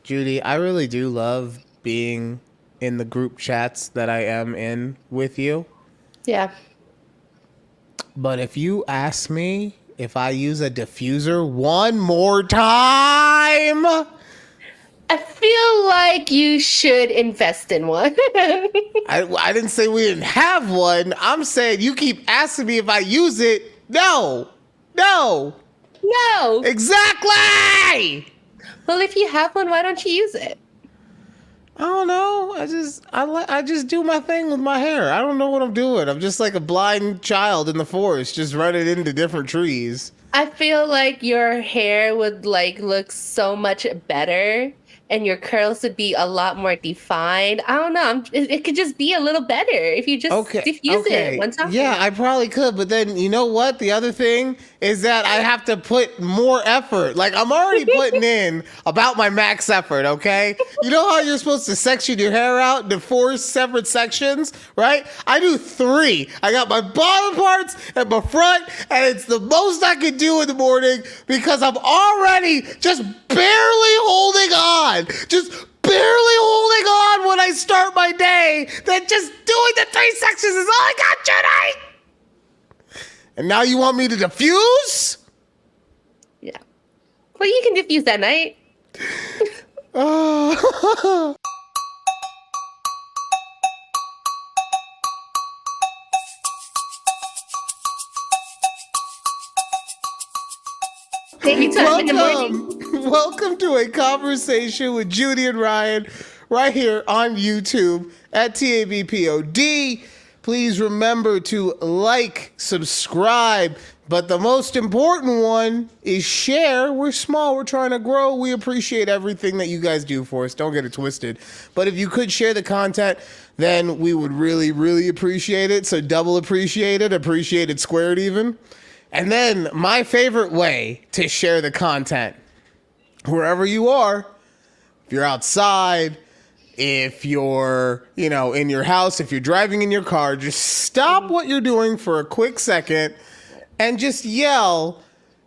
Judy, I really do love being in the group chats that I am in with you. Yeah. But if you ask me if I use a diffuser one more time, I feel like you should invest in one. I didn't say we didn't have one. I'm saying you keep asking me if I use it. No. No. Exactly. Well, if you have one, why don't you use it? I don't know. I just do my thing with my hair. I don't know what I'm doing. I'm just like a blind child in the forest, just running into different trees. I feel like your hair would look so much better and your curls would be a lot more defined. I don't know. It could just be a little better if you just diffuse it one time. Yeah, I probably could. But then you know what? The other thing is that I have to put more effort. Like I'm already putting in about my max effort, okay? You know how you're supposed to section your hair out into 4 separate sections, right? I do 3. I got my bottom parts and my front, and it's the most I could do in the morning because I'm already just barely holding on. Just barely holding on when I start my day. Then just doing the 3 sections is all I got, Judy. And now you want me to diffuse? Yeah. Well, you can diffuse that night. Welcome to a conversation with Judy and Ryan right here on YouTube at takeabreathpod. Please remember to like, subscribe, but the most important one is share. We're small. We're trying to grow. We appreciate everything that you guys do for us. Don't get it twisted. But if you could share the content, then we would really, really appreciate it. So double appreciate it squared even. And then my favorite way to share the content, wherever you are, if you're outside, if you're, in your house, if you're driving in your car, just stop what you're doing for a quick second and just yell,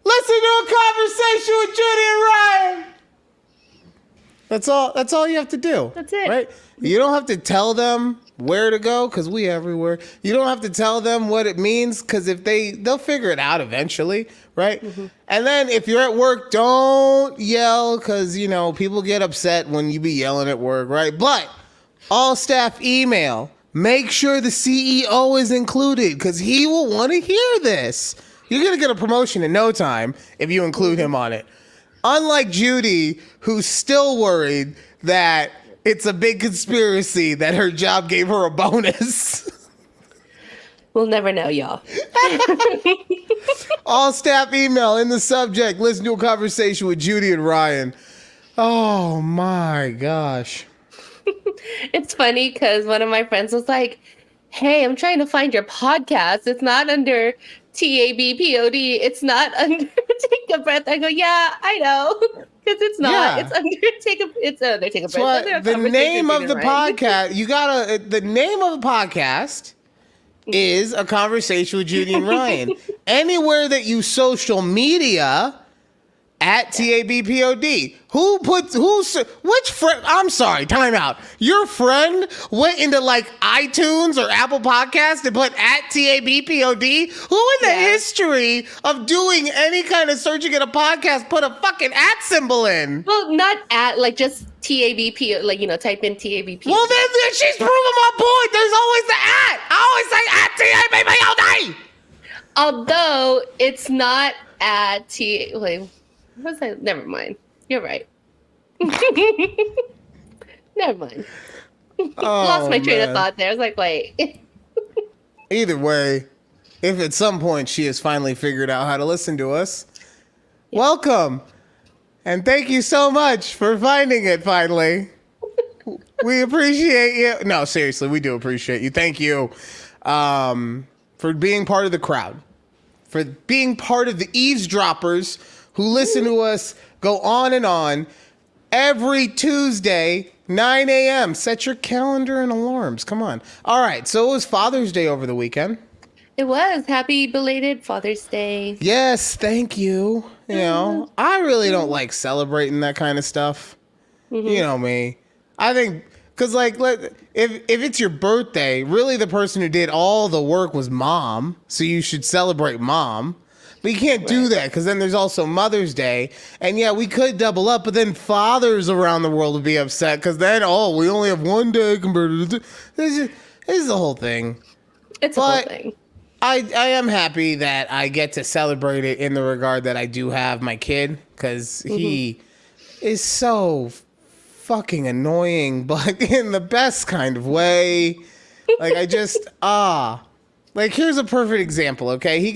"Listen to a conversation with Judy and Ryan." That's all you have to do. That's it. Right? You don't have to tell them where to go because we everywhere. You don't have to tell them what it means because if they'll figure it out eventually, right? Mm-hmm. And then if you're at work, don't yell because people get upset when you be yelling at work, right? But all staff email. Make sure the CEO is included because he will want to hear this. You're gonna get a promotion in no time if you include him on it. Unlike Judy, who's still worried that it's a big conspiracy that her job gave her a bonus. We'll never know, y'all. All staff email in the subject. Listen to a conversation with Judy and Ryan. Oh my gosh. It's funny because one of my friends was like, "Hey, I'm trying to find your podcast. It's not under TABPOD. It's not under Take a Breath." I go, "Yeah, I know." Because it's not. Yeah. It's under Take a Breath. The name of the podcast, the name of the podcast is A Conversation with Judy and Ryan. Anywhere that you social media at TABPOD. Which friend? I'm sorry, time out. Your friend went into iTunes or Apple Podcast and put at TABPOD? Who in the history of doing any kind of searching at a podcast put a fucking at symbol in? Well, not at, just TABP, type in TABP. Well, then she's proving my point. There's always the at. I always say at TABPOD. Although it's not at never mind. You're right. Never mind. Lost my train of thought there. I was like, wait. Either way, if at some point she has finally figured out how to listen to us, welcome. And thank you so much for finding it finally. We appreciate you. No, seriously, we do appreciate you. Thank you for being part of the crowd, for being part of the eavesdroppers who listen to us go on and on every Tuesday, 9 a.m. Set your calendar and alarms. Come on. All right. So it was Father's Day over the weekend. It was. Happy belated Father's Day. Yes. Thank you. I really don't like celebrating that kind of stuff. You know me. I think because if it's your birthday, really the person who did all the work was mom, so you should celebrate mom. But you can't do that because then there's also Mother's Day, and yeah, we could double up, but then fathers around the world would be upset because then we only have one day compared to this is the whole thing. It's a whole thing. I am happy that I get to celebrate it in the regard that I do have my kid because he is so fucking annoying, but in the best kind of way. Like I just like here's a perfect example. Okay, he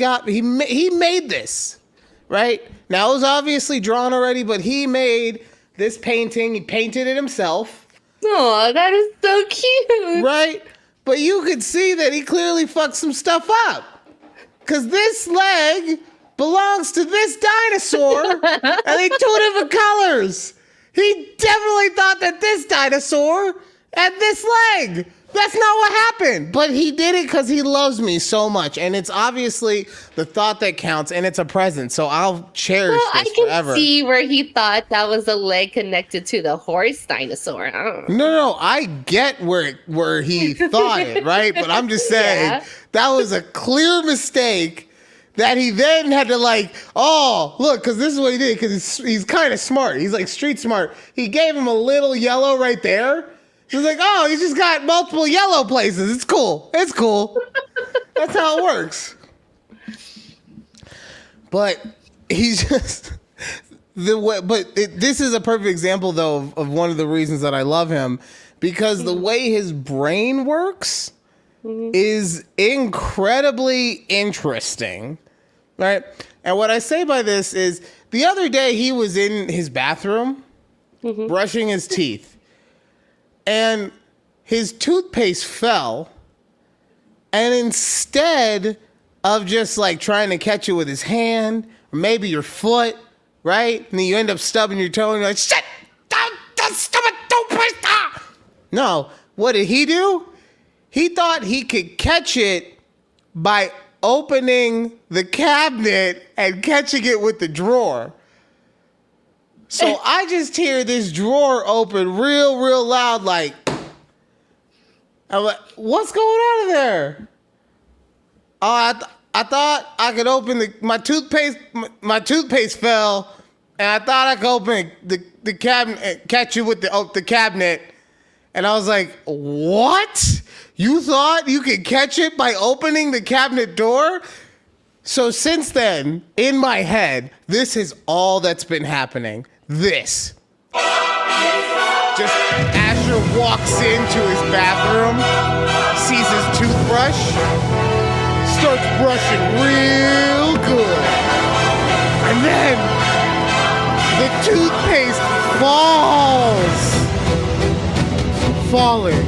made this right now. It was obviously drawn already, but he made this painting. He painted it himself. Oh, that is so cute. Right. But you could see that he clearly fucked some stuff up. Because this leg belongs to this dinosaur, and they two different colors. He definitely thought that this dinosaur had this leg. That's not what happened. But he did it because he loves me so much. And it's obviously the thought that counts, and it's a present. So I'll cherish this forever. I can see where he thought that was a leg connected to the horse dinosaur. No, I get where he thought it, right? But I'm just saying that was a clear mistake that he then had to look, because this is what he did, because he's kind of smart. He's like street smart. He gave him a little yellow right there. He was like, oh, he's just got multiple yellow places. It's cool. It's cool. That's how it works. But he's just this is a perfect example, though, of one of the reasons that I love him, because the way his brain works is incredibly interesting, right? And what I say by this is the other day he was in his bathroom brushing his teeth. And his toothpaste fell, and instead of just trying to catch it with his hand, or maybe your foot, right? And then you end up stubbing your toe, and you're like, shit, don't stub it, toothpaste, No, what did he do? He thought he could catch it by opening the cabinet and catching it with the drawer. So I just hear this drawer open real loud, I'm like, what's going on in there? Oh, I thought I could open my toothpaste. My toothpaste fell, and I thought I could open the cabinet, catch you with the cabinet. And I was like, what? You thought you could catch it by opening the cabinet door? So since then, in my head, this is all that's been happening. This. Just Asher walks into his bathroom, sees his toothbrush, starts brushing real good. And then the toothpaste falling,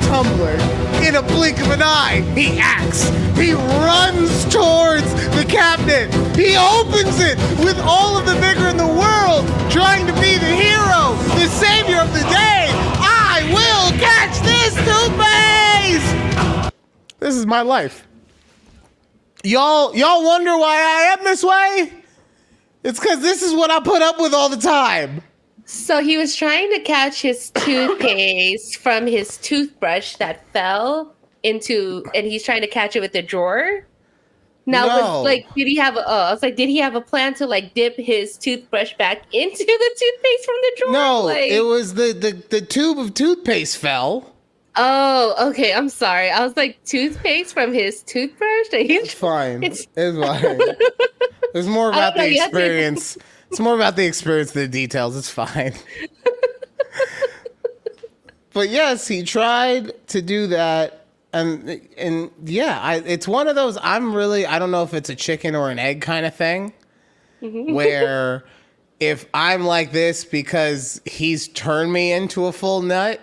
tumbling. In a blink of an eye, he acts. He runs towards the cabinet. He opens it with all of the vigor in the world, trying to be the hero, the savior of the day. I will catch this toothpaste. This is my life. Y'all wonder why I am this way? It's because this is what I put up with all the time. So he was trying to catch his toothpaste from his toothbrush that fell into, and he's trying to catch it with the drawer. Now, did he have? Did he have a plan to dip his toothbrush back into the toothpaste from the drawer? No, it was the tube of toothpaste fell. Oh, okay. I'm sorry. I was like, toothpaste from his toothbrush. It's fine. It's fine. It's more about the experience. It's more about the experience than the details. It's fine. But yes, he tried to do that. And yeah, it's one of those, I don't know if it's a chicken or an egg kind of thing, where if I'm like this because he's turned me into a full nut,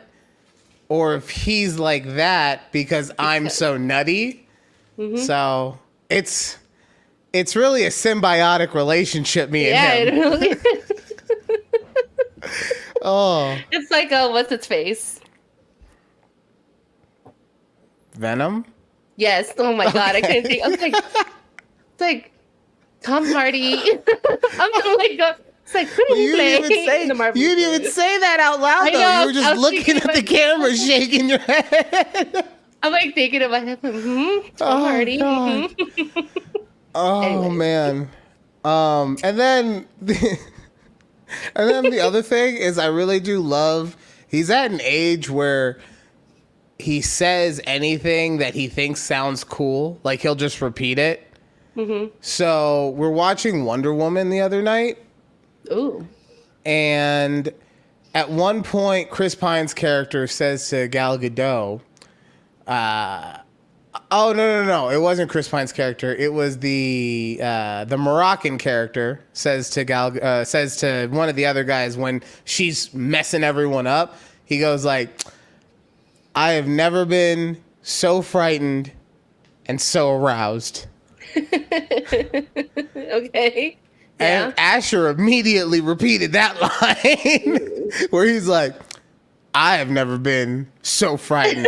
or if he's like that because I'm so nutty. So it's really a symbiotic relationship, me and him. Yeah, it really is. Oh. It's like, what's its face? Venom? Yes. Oh my God. I can't think. I was like, it's like Tom Hardy. I'm like, It's like, who did he play in the Marvel you didn't even movies? say that out loud, I though. know, You were I just was looking thinking at the camera, shaking your head. I'm like thinking about him. Tom Hardy. God. Oh, Anyways. man. And then the other thing is I really do love, he's at an age where he says anything that he thinks sounds cool. Like, he'll just repeat it. So we're watching Wonder Woman the other night. Ooh. And at one point, Chris Pine's character says to Gal Gadot, oh, no. It wasn't Chris Pine's character. It was the Moroccan character says to one of the other guys when she's messing everyone up. He goes like, I have never been so frightened and so aroused. Okay. Yeah. And Asher immediately repeated that line where he's like, I have never been so frightened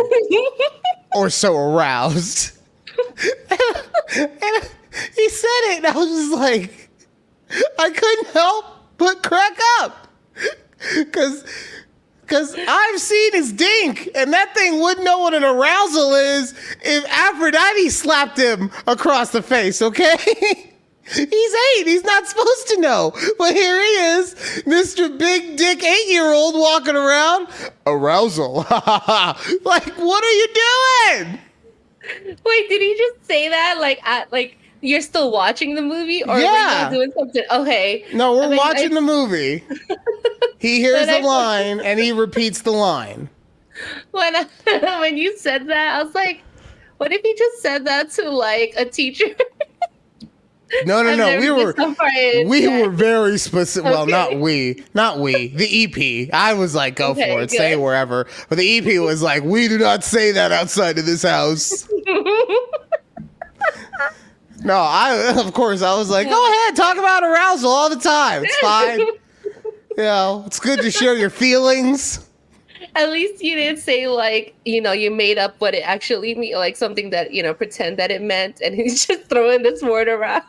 or so aroused. And he said it, and I was just like, I couldn't help but crack up. Because I've seen his dink, and that thing wouldn't know what an arousal is if Aphrodite slapped him across the face, okay? He's 8. He's not supposed to know. But here he is, Mr. Big Dick 8-year-old walking around. Arousal. Like, what are you doing? Wait, did he just say that? Like you're still watching the movie, or Yeah. were you doing something? Okay. No, we're watching the movie. He hears the line, and he repeats the line. When you said that, I was like, what if he just said that to like a teacher? No. We were very specific. Well, Okay. not we. The EP. I was like, go Okay, for it, say good. wherever. But the EP was like, we do not say that outside of this house. No, of course I was like, go ahead, talk about arousal all the time. It's fine. It's good to share your feelings. At least you didn't say like, you made up what it actually meant, like something that, pretend that it meant, and he's just throwing this word around.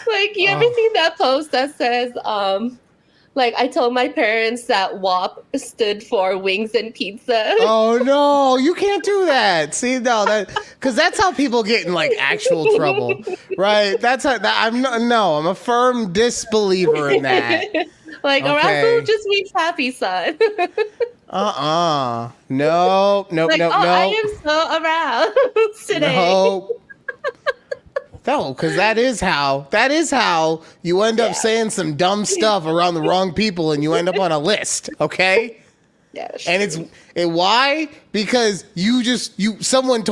Like, you ever seen that post that says, like, I told my parents that WAP stood for wings and pizza. Oh no, you can't do that. See, no, because that's how people get in like actual trouble, right? That's how. I'm a firm disbeliever in that. Like, Okay. arousal just means happy, son. No. Like, I am so aroused today. No, because that is how you end up saying some dumb stuff around the wrong people, and you end up on a list. Okay. Yeah. And why? Because someone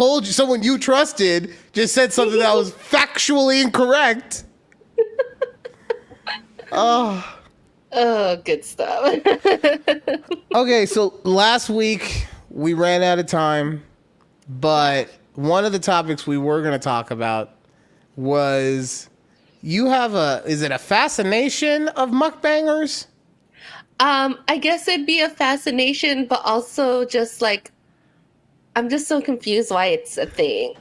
you trusted just said something that was factually incorrect. Oh, good stuff. okay. So last week we ran out of time, but one of the topics we were going to talk about was is it a fascination of mukbangers? I guess it'd be a fascination, but also just like, I'm just so confused why it's a thing.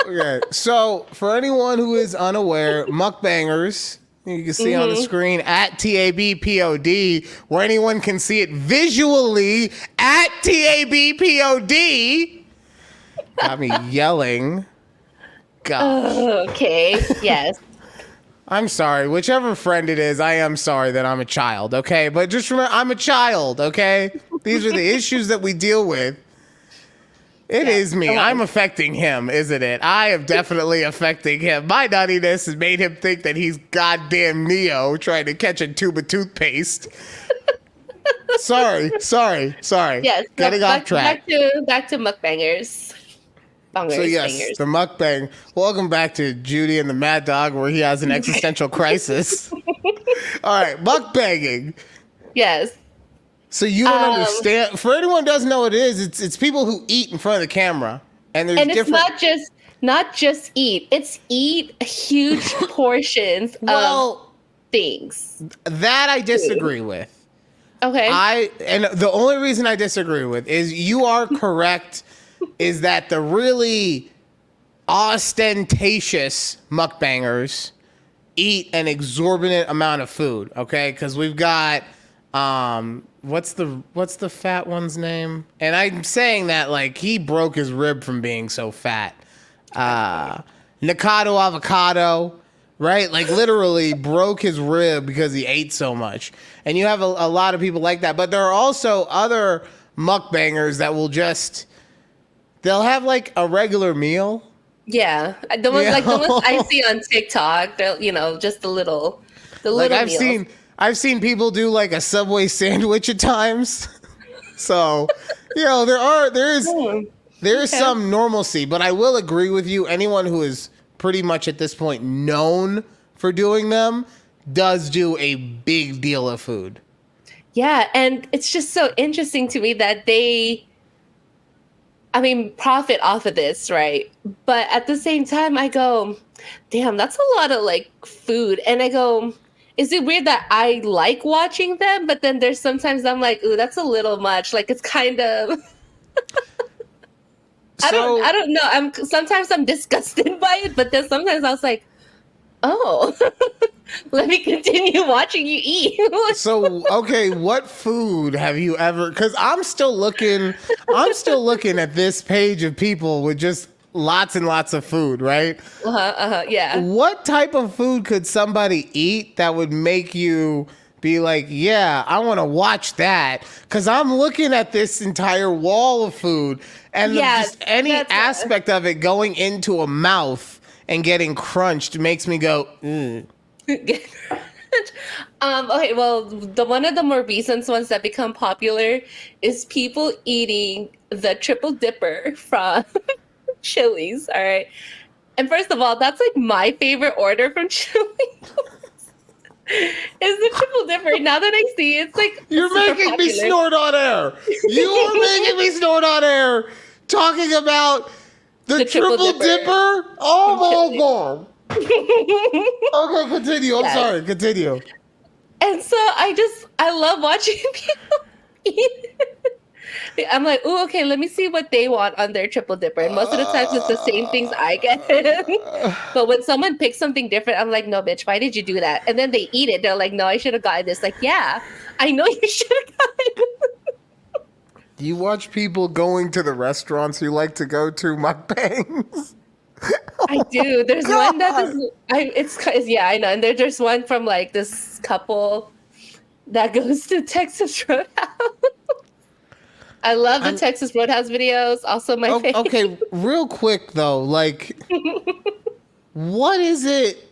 Okay, so for anyone who is unaware, mukbangers, you can see on the screen at TABPOD, where anyone can see it visually at TABPOD. Got me yelling. Gosh. Okay, yes. I'm sorry. Whichever friend it is, I am sorry that I'm a child, okay? But just remember, I'm a child, okay? These are the issues that we deal with. It is me. I'm affecting him, isn't it? I am definitely affecting him. My nuttiness has made him think that he's goddamn Neo trying to catch a tube of toothpaste. Sorry. Yes. Getting off track. Back to mukbangers. So yes, the mukbang. Welcome back to Judy and the Mad Dog, where he has an existential crisis. All right, mukbanging. Yes. So you don't understand. For anyone who doesn't know what it is, it's people who eat in front of the camera, and there's It's different. not just eat. It's eat huge portions of things. That I disagree with. Okay. And the only reason I disagree with is you are correct. Is that the really ostentatious mukbangers eat an exorbitant amount of food, okay? Because we've got what's the fat one's name? And I'm saying that like he broke his rib from being so fat. Nikado Avocado, right? Like literally broke his rib because he ate so much. And you have a lot of people like that. But there are also other mukbangers that will they'll have like a regular meal. Yeah, the ones I see on TikTok, they're, just the little Like meals. I've seen people do like a Subway sandwich at times. So, there is Okay. some normalcy, but I will agree with you. Anyone who is pretty much at this point known for doing them does do a big deal of food. Yeah, and it's just so interesting to me that profit off of this, right? But at the same time, I go, damn, that's a lot of like food. And I go, is it weird that I like watching them? But then there's sometimes I'm like, ooh, that's a little much. Like it's kind of, I don't know. Sometimes I'm disgusted by it, but then sometimes I was like, oh, let me continue watching you eat. So, okay, what food have you ever? Because I'm still looking at this page of people with just lots and lots of food, right? Yeah. What type of food could somebody eat that would make you be like, yeah, I want to watch that? Because I'm looking at this entire wall of food, and just any aspect of it going into a mouth and getting crunched makes me go, mm. Okay, well, one of the more recent ones that become popular is people eating the triple dipper from Chili's. All right. And first of all, that's like my favorite order from Chili's. Is the triple dipper. Now that I see it's like you're making me snort on air. You are making me snort on air talking about the triple dipper. Oh my God. Okay, continue. I'm sorry. Continue. And so I love watching people eat. I'm like, oh, okay, let me see what they want on their triple dipper. And most of the times it's the same things I get. But when someone picks something different, I'm like, no, bitch, why did you do that? And then they eat it. They're like, no, I should have gotten this. Like, yeah, I know you should have gotten it. You watch people going to the restaurants you like to go to, mukbangs? I do. There's one that is, I know. And there's one from like this couple that goes to Texas Roadhouse. I love the Texas Roadhouse videos. Also my favorite. Okay, real quick though, like, what is it?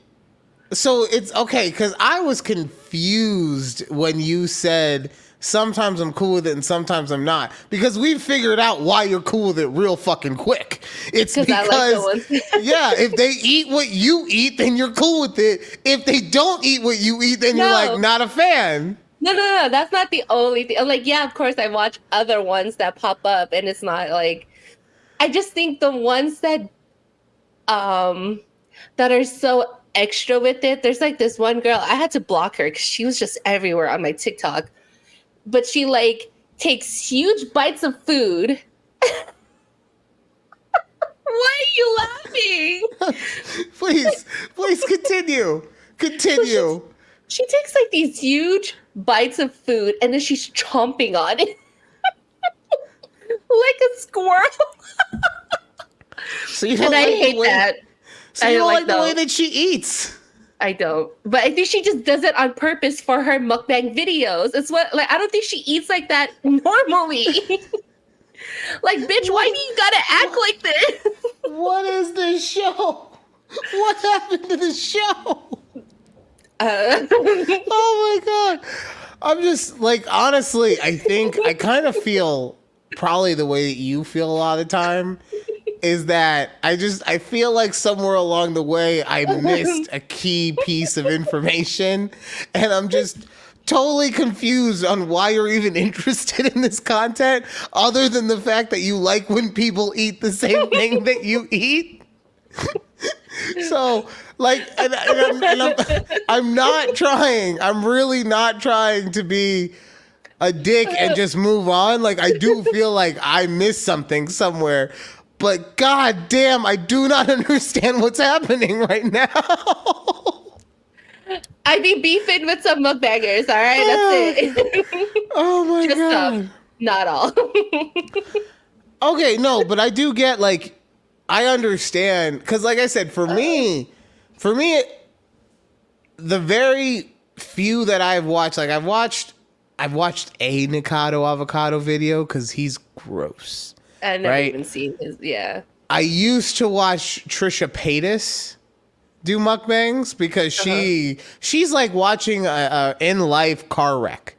So it's okay, because I was confused when you said sometimes I'm cool with it and sometimes I'm not. Because we've figured out why you're cool with it real fucking quick. It's because, yeah, if they eat what you eat, then you're cool with it. If they don't eat what you eat, then you're like not a fan. No. That's not the only thing. I'm like, yeah, of course I watch other ones that pop up, and it's not like, I just think the ones that are so extra with it. There's like this one girl, I had to block her because she was just everywhere on my TikTok. But she like takes huge bites of food. Why are you laughing? Please continue. Continue. She takes like these huge bites of food and then she's chomping on it. Like a squirrel. So you don't I hate that. So you don't like the way that she eats. I don't. But I think she just does it on purpose for her mukbang videos. It's what, like, I don't think she eats like that normally. Like, bitch, why do you gotta act like this? What is this show? What happened to the show? Oh my God. I'm just like, honestly, I think I kind of feel probably the way that you feel a lot of the time is that I feel like somewhere along the way I missed a key piece of information and I'm just totally confused on why you're even interested in this content other than the fact that you like when people eat the same thing that you eat. So, like, I'm not trying. I'm really not trying to be a dick and just move on. Like, I do feel like I missed something somewhere. But god damn, I do not understand what's happening right now. I be beefing with some mukbangers. All right, that's it. Oh my Just god. some, not all. Okay, no, but I do get like I understand because, like I said, for me, the very few that I've watched, like I've watched a Nikado avocado video because he's gross. I've never Right? even seen his. Yeah. I used to watch Trisha Paytas do mukbangs because she's like watching a in life car wreck.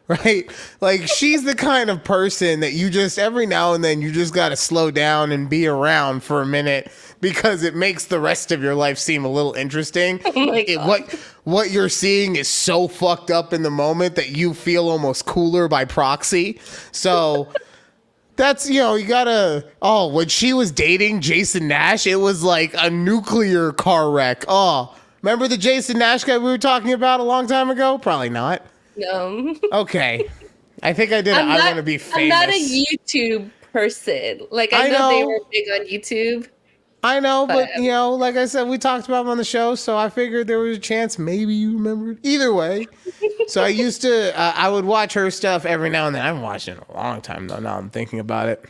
Right? Like she's the kind of person that you just every now and then you just got to slow down and be around for a minute because it makes the rest of your life seem a little interesting. Oh my God. What you're seeing is so fucked up in the moment that you feel almost cooler by proxy. So that's, you gotta, when she was dating Jason Nash, it was like a nuclear car wreck. Oh, remember the Jason Nash guy we were talking about a long time ago? Probably not. No. Okay. I think I did it. I want to be famous. I'm not a YouTube person. Like I know they were big on YouTube. I know, but like I said, we talked about him on the show, so I figured there was a chance maybe you remembered. Either way. So I used to, I would watch her stuff every now and then. I haven't watched it in a long time though, now I'm thinking about it.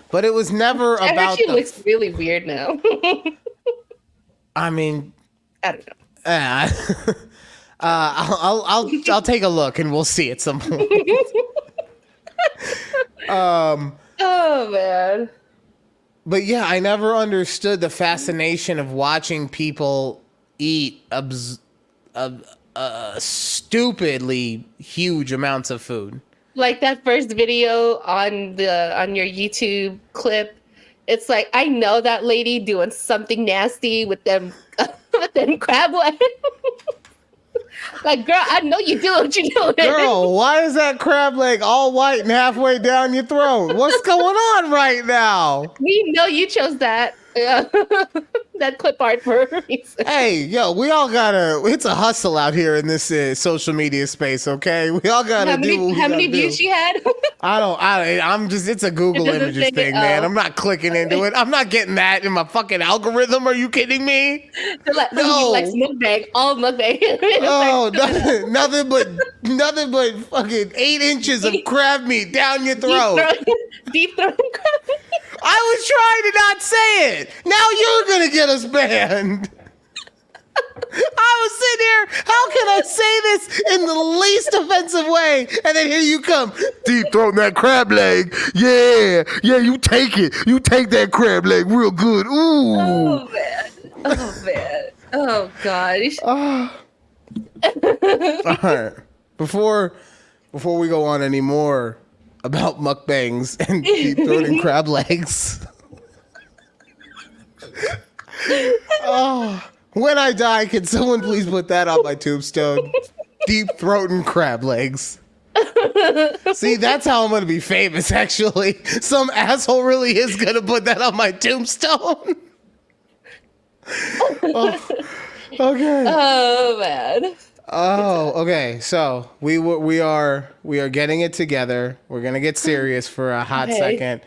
But it was never I about heard she looks really weird now. I mean, I don't know. I'll take a look and we'll see at some point. Oh man. But yeah, I never understood the fascination of watching people eat stupidly huge amounts of food. Like that first video on your YouTube clip, it's like I know that lady doing something nasty with them with them crab legs. Like, girl, I know you do what you doing. Girl, why is that crab leg all white and halfway down your throat? What's going on right now? We know you chose that that clip art for a reason. Hey, we all it's a hustle out here in this social media space, okay? We all gotta How many views she had? it's a Google It doesn't Images say- thing, man. I'm not clicking into it. I'm not getting that in my fucking algorithm. Are you kidding me? No. Like mukbang, all mukbang. Oh, nothing but fucking 8 inches of crab meat down your throat. Deep throat crab meat. I was trying to not say it. Now you're gonna get us banned. I was sitting here. How can I say this in the least offensive way? And then here you come, deep throating that crab leg. Yeah, you take it. You take that crab leg real good. Ooh. Oh man. Oh gosh. All right. Before we go on any more about mukbangs and deep throating crab legs. When I die, can someone please put that on my tombstone? Deep throating crab legs. See, that's how I'm going to be famous, actually. Some asshole really is going to put that on my tombstone. Okay. Oh man. Oh, okay. So we are getting it together. We're gonna get serious for a hot second.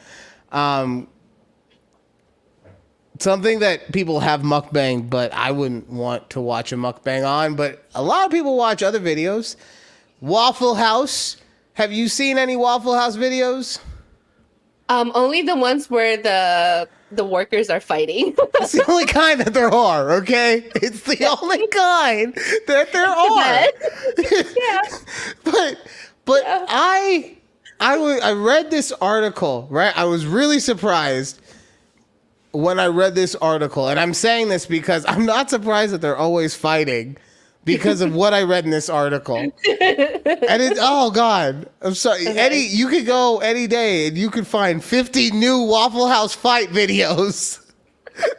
Something that people have mukbang, but I wouldn't want to watch a mukbang on. But a lot of people watch other videos. Waffle House. Have you seen any Waffle House videos? Only the ones where the workers are fighting. It's the only kind that there are, okay? It's the only kind that there are. Yeah. But I read this article, right? I was really surprised when I read this article, and I'm saying this because I'm not surprised that they're always fighting because of what I read in this article. And oh God, I'm sorry. Okay. Eddie, you could go any day and you could find 50 new Waffle House fight videos.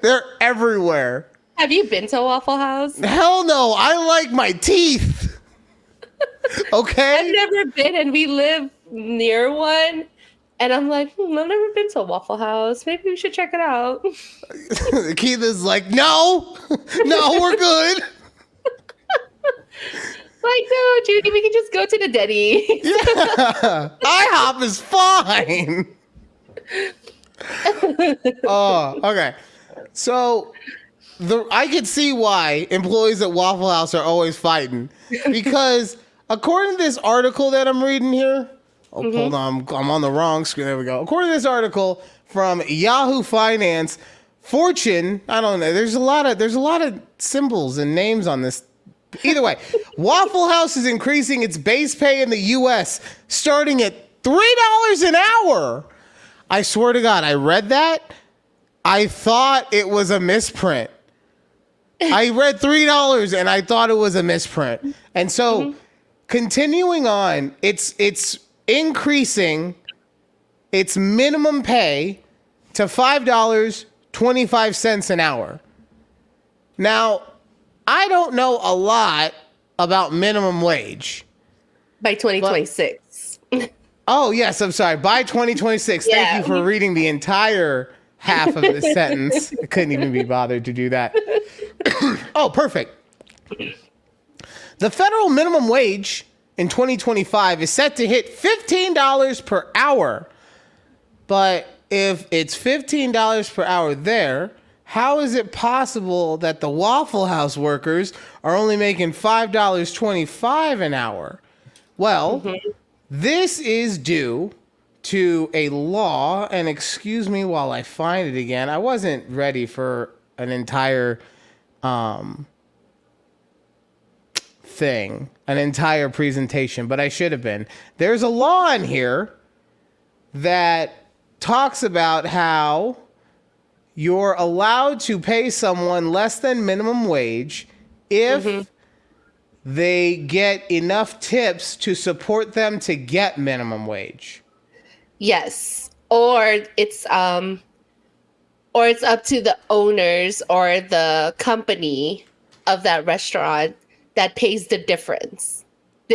They're everywhere. Have you been to Waffle House? Hell no, I like my teeth. Okay? I've never been, and we live near one. And I'm like, I've never been to a Waffle House. Maybe we should check it out. Keith is like, no, we're good. Like, no, Judy, we can just go to the Denny. Yeah. IHOP is fine. Oh, okay. So I could see why employees at Waffle House are always fighting, because according to this article that I'm reading here, hold on, I'm on the wrong screen. There we go. According to this article from Yahoo Finance, Fortune, I don't know. There's a lot of symbols and names on this. Either way, Waffle House is increasing its base pay in the U.S. starting at $3 an hour. I swear to God, I read that. I thought it was a misprint. I read $3 and I thought it was a misprint. And so continuing on, it's increasing its minimum pay to $5.25 an hour. Now, I don't know a lot about minimum wage. By 2026. Oh, yes, I'm sorry. By 2026. Yeah. Thank you for reading the entire half of the sentence. I couldn't even be bothered to do that. Oh, perfect. The federal minimum wage in 2025 is set to hit $15 per hour. But if it's $15 per hour there, how is it possible that the Waffle House workers are only making $5.25 an hour? Well, this is due to a law, and excuse me while I find it again. I wasn't ready for an entire an entire presentation, but I should have been. There's a law in here that talks about how you're allowed to pay someone less than minimum wage if they get enough tips to support them to get minimum wage. Yes. Or it's up to the owners or the company of that restaurant that pays the difference.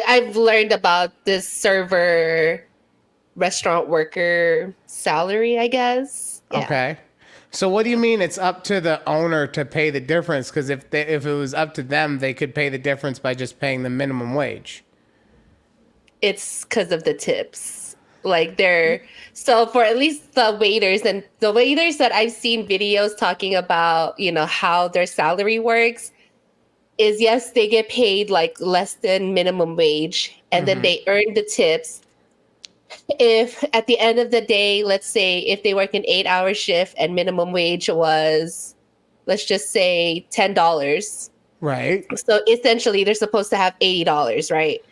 I've learned about this server restaurant worker salary, I guess. Yeah. Okay. So what do you mean it's up to the owner to pay the difference? Because if it was up to them, they could pay the difference by just paying the minimum wage. It's because of the tips. Like so for at least the waiters and the waiters that I've seen videos talking about, how their salary works is, yes, they get paid like less than minimum wage and then they earn the tips. If at the end of the day, let's say if they work an 8-hour shift and minimum wage was, let's just say $10. Right. So essentially they're supposed to have $80, right?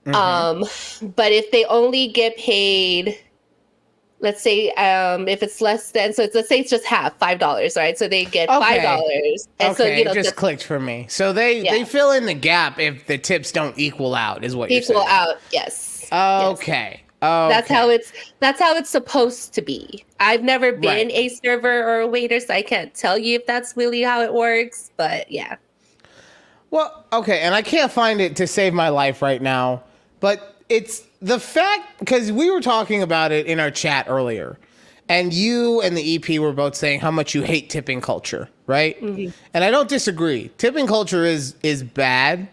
But if they only get paid, let's say if it's less than, so let's say it's just half, $5, right? So they get $5. And so it just clicked for me. So they fill in the gap if the tips don't equal out, is what you're saying. Equal out, yes. Okay. Yes. That's how it's supposed to be. I've never been a server or a waiter, so I can't tell you if that's really how it works, but yeah. Well, okay, and I can't find it to save my life right now, but it's the fact, because we were talking about it in our chat earlier, and you and the EP were both saying how much you hate tipping culture, right? And I don't disagree. Tipping culture is bad.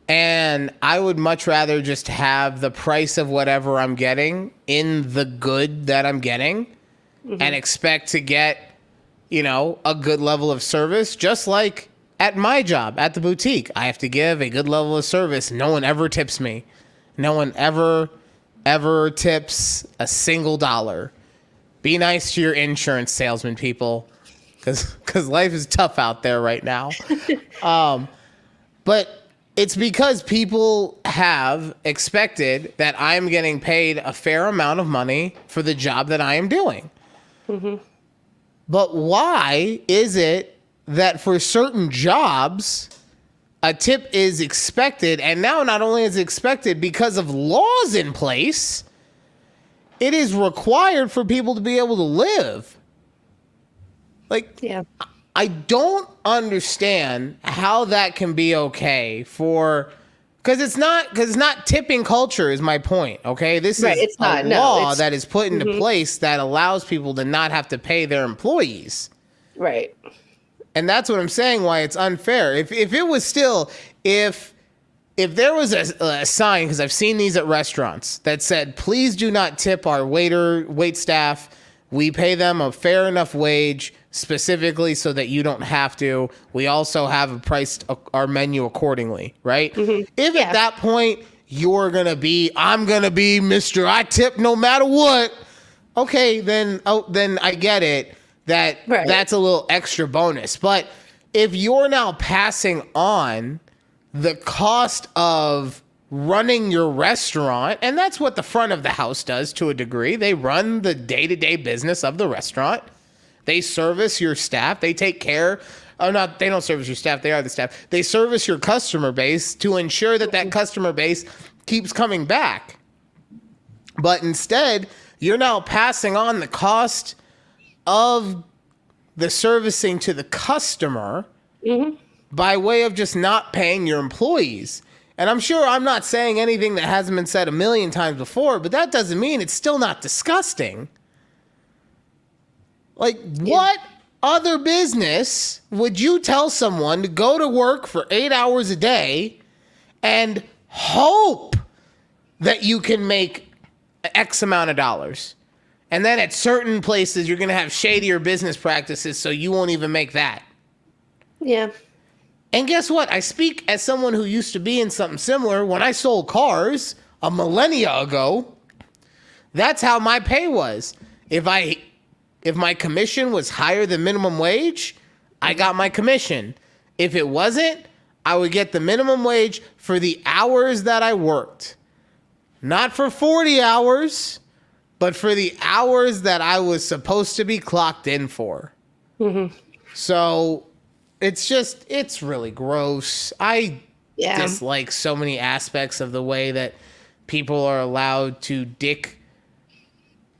And I would much rather just have the price of whatever I'm getting in the good that I'm getting and expect to get, a good level of service. Just like at my job, at the boutique, I have to give a good level of service. No one ever tips me. No one ever tips a single dollar. Be nice to your insurance salesman, people, because life is tough out there right now. But it's because people have expected that I'm getting paid a fair amount of money for the job that I am doing. But why is it that for certain jobs, a tip is expected, and now not only is it expected because of laws in place, it is required for people to be able to live? Like, yeah. I don't understand how that can be okay because it's not tipping culture is my point. Okay. This is a law that is put into place that allows people to not have to pay their employees. Right. And that's what I'm saying, why it's unfair. If it was still, if there was a sign, because I've seen these at restaurants that said, please do not tip our wait staff. We pay them a fair enough wage specifically so that you don't have to. We also have priced our menu accordingly, right? If at that point you're going to be, I'm going to be Mr. I tip no matter what, okay, then I get it. That's a little extra bonus. But if you're now passing on the cost of running your restaurant, and that's what the front of the house does to a degree. They run the day-to-day business of the restaurant. They service your staff. They take care. Oh, not they don't service your staff. They are the staff. They service your customer base to ensure that customer base keeps coming back. But instead, you're now passing on the cost of the servicing to the customer by way of just not paying your employees. And I'm sure I'm not saying anything that hasn't been said a million times before, but that doesn't mean it's still not disgusting. Like, what other business would you tell someone to go to work for 8 hours a day and hope that you can make X amount of dollars? And then at certain places, you're going to have shadier business practices, so you won't even make that. Yeah. And guess what? I speak as someone who used to be in something similar. When I sold cars a millennia ago, that's how my pay was. If my commission was higher than minimum wage, I got my commission. If it wasn't, I would get the minimum wage for the hours that I worked. Not for 40 hours, but for the hours that I was supposed to be clocked in for. So it's really gross. I dislike so many aspects of the way that people are allowed to dick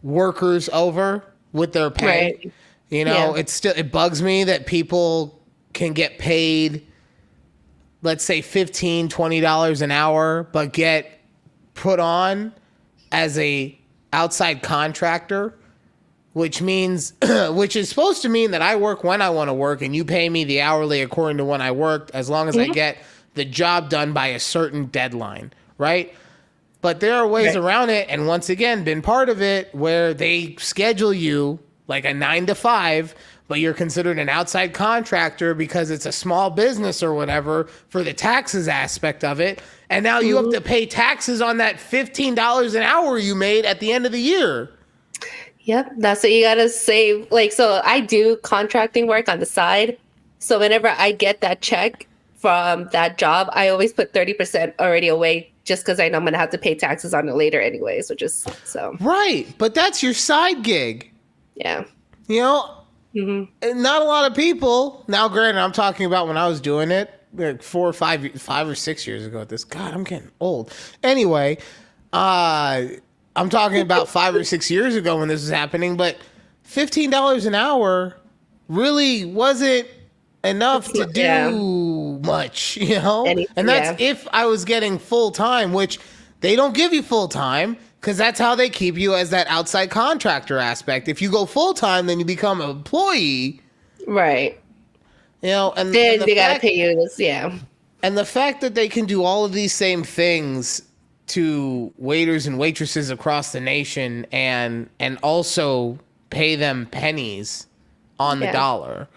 workers over with their pay. Right. You know, it bugs me that people can get paid, let's say $15, $20 an hour, but get put on as a outside contractor, which means, which is supposed to mean that I work when I want to work and you pay me the hourly according to when I worked, as long as I get the job done by a certain deadline, right? But there are ways around it, and once again, been part of it, where they schedule you like a 9 to 5, but you're considered an outside contractor because it's a small business or whatever for the taxes aspect of it. And now you have to pay taxes on that $15 an hour you made at the end of the year. Yep, that's what you gotta save. Like, so I do contracting work on the side. So whenever I get that check from that job, I always put 30% already away, just because I know I'm gonna have to pay taxes on it later anyways, which is so. Right, but that's your side gig. Yeah. You know, not a lot of people. Now, granted, I'm talking about when I was doing it, like 4 or 5 or 6 years ago. God, I'm getting old. Anyway, I'm talking about 5 or 6 years ago when this was happening, but $15 an hour really wasn't enough to do much, you know? And that's if I was getting full time, which they don't give you full time because that's how they keep you as that outside contractor aspect. If you go full time, then you become an employee. Right. You know, and then they got to pay you this, And the fact that they can do all of these same things to waiters and waitresses across the nation and also pay them pennies on the dollar.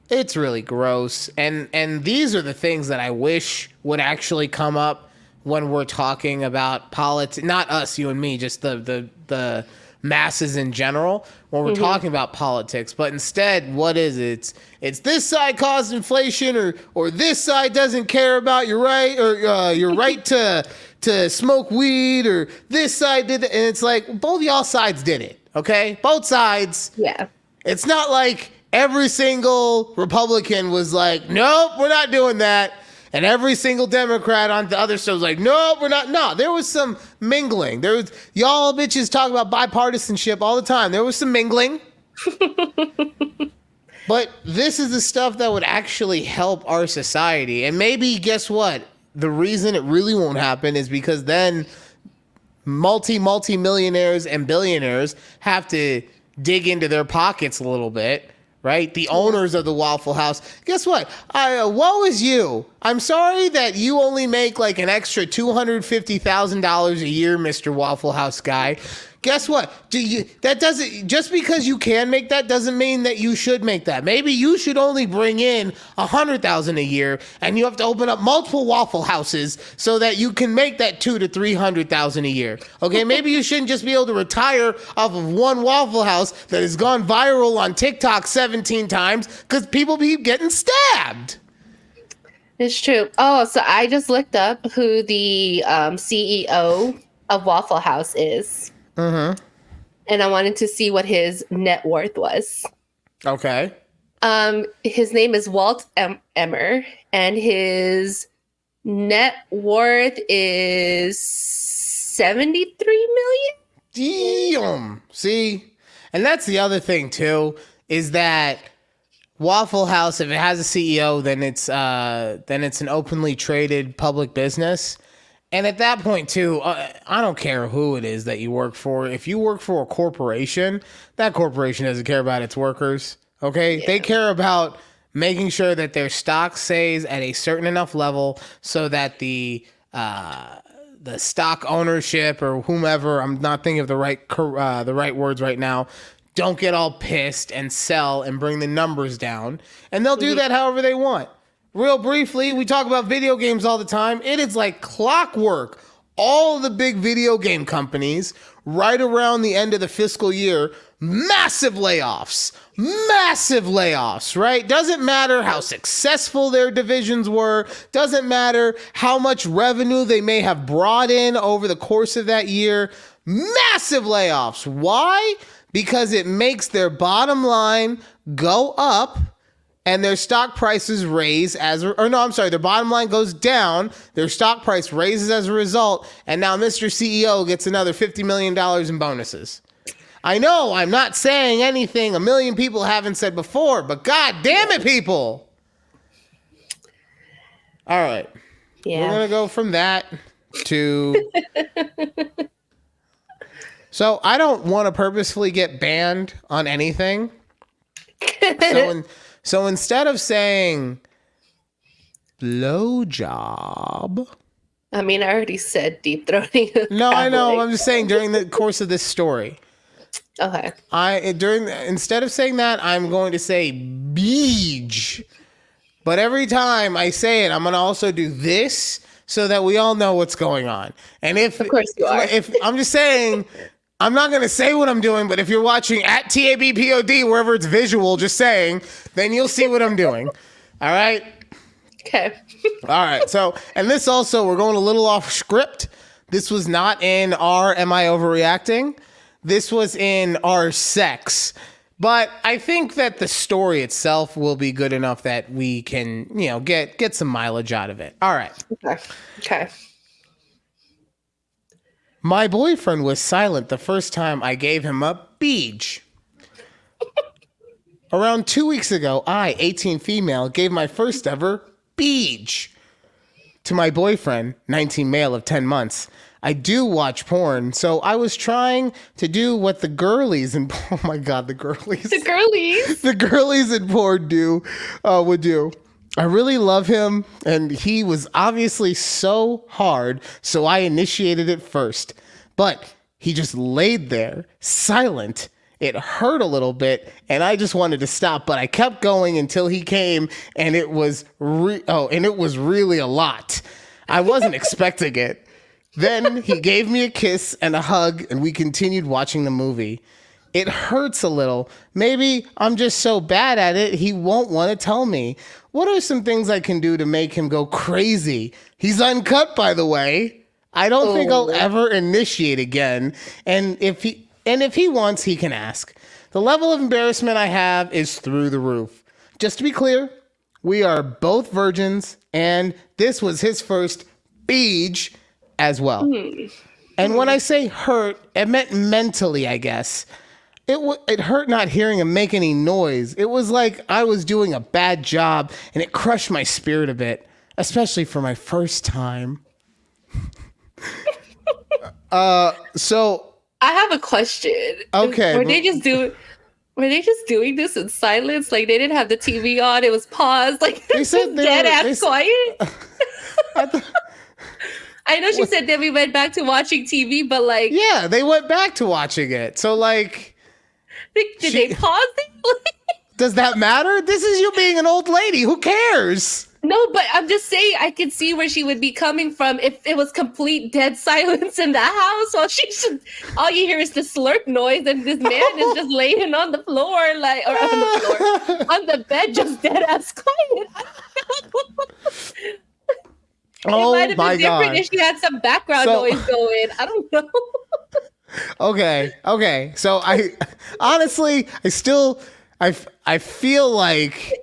It's really gross. And these are the things that I wish would actually come up when we're talking about politics. Not us, you and me, just the masses in general when we're talking about politics. But instead, what is it? It's this side caused inflation or this side doesn't care about your right or your right to smoke weed, or this side did it. And it's like, both y'all sides did it, okay? Both sides. Yeah. It's not like every single Republican was like, nope, we're not doing that. And every single Democrat on the other side was like, nope, we're not. No, there was some mingling. There was, y'all bitches talk about bipartisanship all the time. There was some mingling. But this is the stuff that would actually help our society. And maybe, guess what? The reason it really won't happen is because then multi-millionaires and billionaires have to dig into their pockets a little bit, right? The owners of the Waffle House. Guess what? Woe is you. I'm sorry that you only make like an extra $250,000 a year, Mr. Waffle House guy. Guess what? Just because you can make that doesn't mean that you should make that. Maybe you should only bring in $100,000 a year, and you have to open up multiple Waffle Houses so that you can make that $200,000 to $300,000 a year. Okay, maybe you shouldn't just be able to retire off of one Waffle House that has gone viral on TikTok 17 times because people keep getting stabbed. It's true. Oh, so I just looked up who the CEO of Waffle House is. Mm-hmm. And I wanted to see what his net worth was. Okay. His name is Walt Emmer, and his net worth is $73 million. Damn. See? And that's the other thing too, is that Waffle House, if it has a CEO, then it's an openly traded public business. And at that point, too, I don't care who it is that you work for. If you work for a corporation, that corporation doesn't care about its workers, okay? Yeah. They care about making sure that their stock stays at a certain enough level so that the stock ownership or whomever, I'm not thinking of the right words right now, don't get all pissed and sell and bring the numbers down. And they'll do that however they want. Real briefly, we talk about video games all the time. It is like clockwork. All the big video game companies, right around the end of the fiscal year, massive layoffs, right? Doesn't matter how successful their divisions were. Doesn't matter how much revenue they may have brought in over the course of that year. Massive layoffs. Why? Because it makes their bottom line go up and their stock prices raise their bottom line goes down, their stock price raises as a result, and now Mr. CEO gets another $50 million in bonuses. I know I'm not saying anything a million people haven't said before, but god damn it, people. All right. Yeah. We're going to go from that to... So I don't want to purposefully get banned on anything. So instead of saying blowjob. I mean, I already said deep throating. No, I know. I'm just saying during the course of this story. Okay. Instead of saying that, I'm going to say BeeJ. But every time I say it, I'm going to also do this so that we all know what's going on. And of course you are. If I'm just saying, I'm not going to say what I'm doing, but if you're watching at takeabreathpod, wherever it's visual, just saying, then you'll see what I'm doing. All right? Okay. All right. So, and this also, we're going a little off script. This was not in our Am I Overreacting? This was in our sex. But I think that the story itself will be good enough that we can, get some mileage out of it. All right. Okay. My boyfriend was silent the first time I gave him a BeeJ. Around 2 weeks ago, I, 18 female, gave my first ever BeeJ to my boyfriend, 19 male of 10 months. I do watch porn, so I was trying to do what the girlies in oh my god, the girlies in porn would do. I really love him, and he was obviously so hard, so I initiated it first. But he just laid there, silent. It hurt a little bit, and I just wanted to stop, but I kept going until he came, and it was really a lot. I wasn't expecting it. Then he gave me a kiss and a hug, and we continued watching the movie. It hurts a little. Maybe I'm just so bad at it, he won't want to tell me. What are some things I can do to make him go crazy? He's uncut, by the way. I don't think I'll ever initiate again. And if he wants, he can ask. The level of embarrassment I have is through the roof. Just to be clear, we are both virgins, and this was his first BeeJ as well. And when I say hurt, it meant mentally, I guess. It hurt not hearing him make any noise. It was like I was doing a bad job, and it crushed my spirit a bit, especially for my first time. So I have a question. Okay. Were they just doing this in silence? Like they didn't have the TV on, it was paused, like they said dead ass quiet. I know she said that we went back to watching TV, but like, Yeah, they went back to watching it. So like, did they pause it? does that matter? This is you being an old lady. Who cares? No, but I'm just saying I could see where she would be coming from if it was complete dead silence in the house. Well, all you hear is the slurp noise, and this man is just laying on the floor, like, or on the floor, on the bed, just dead ass quiet. Oh it might have my been different God. if she had some background noise going. I don't know. Okay. So I honestly, I feel like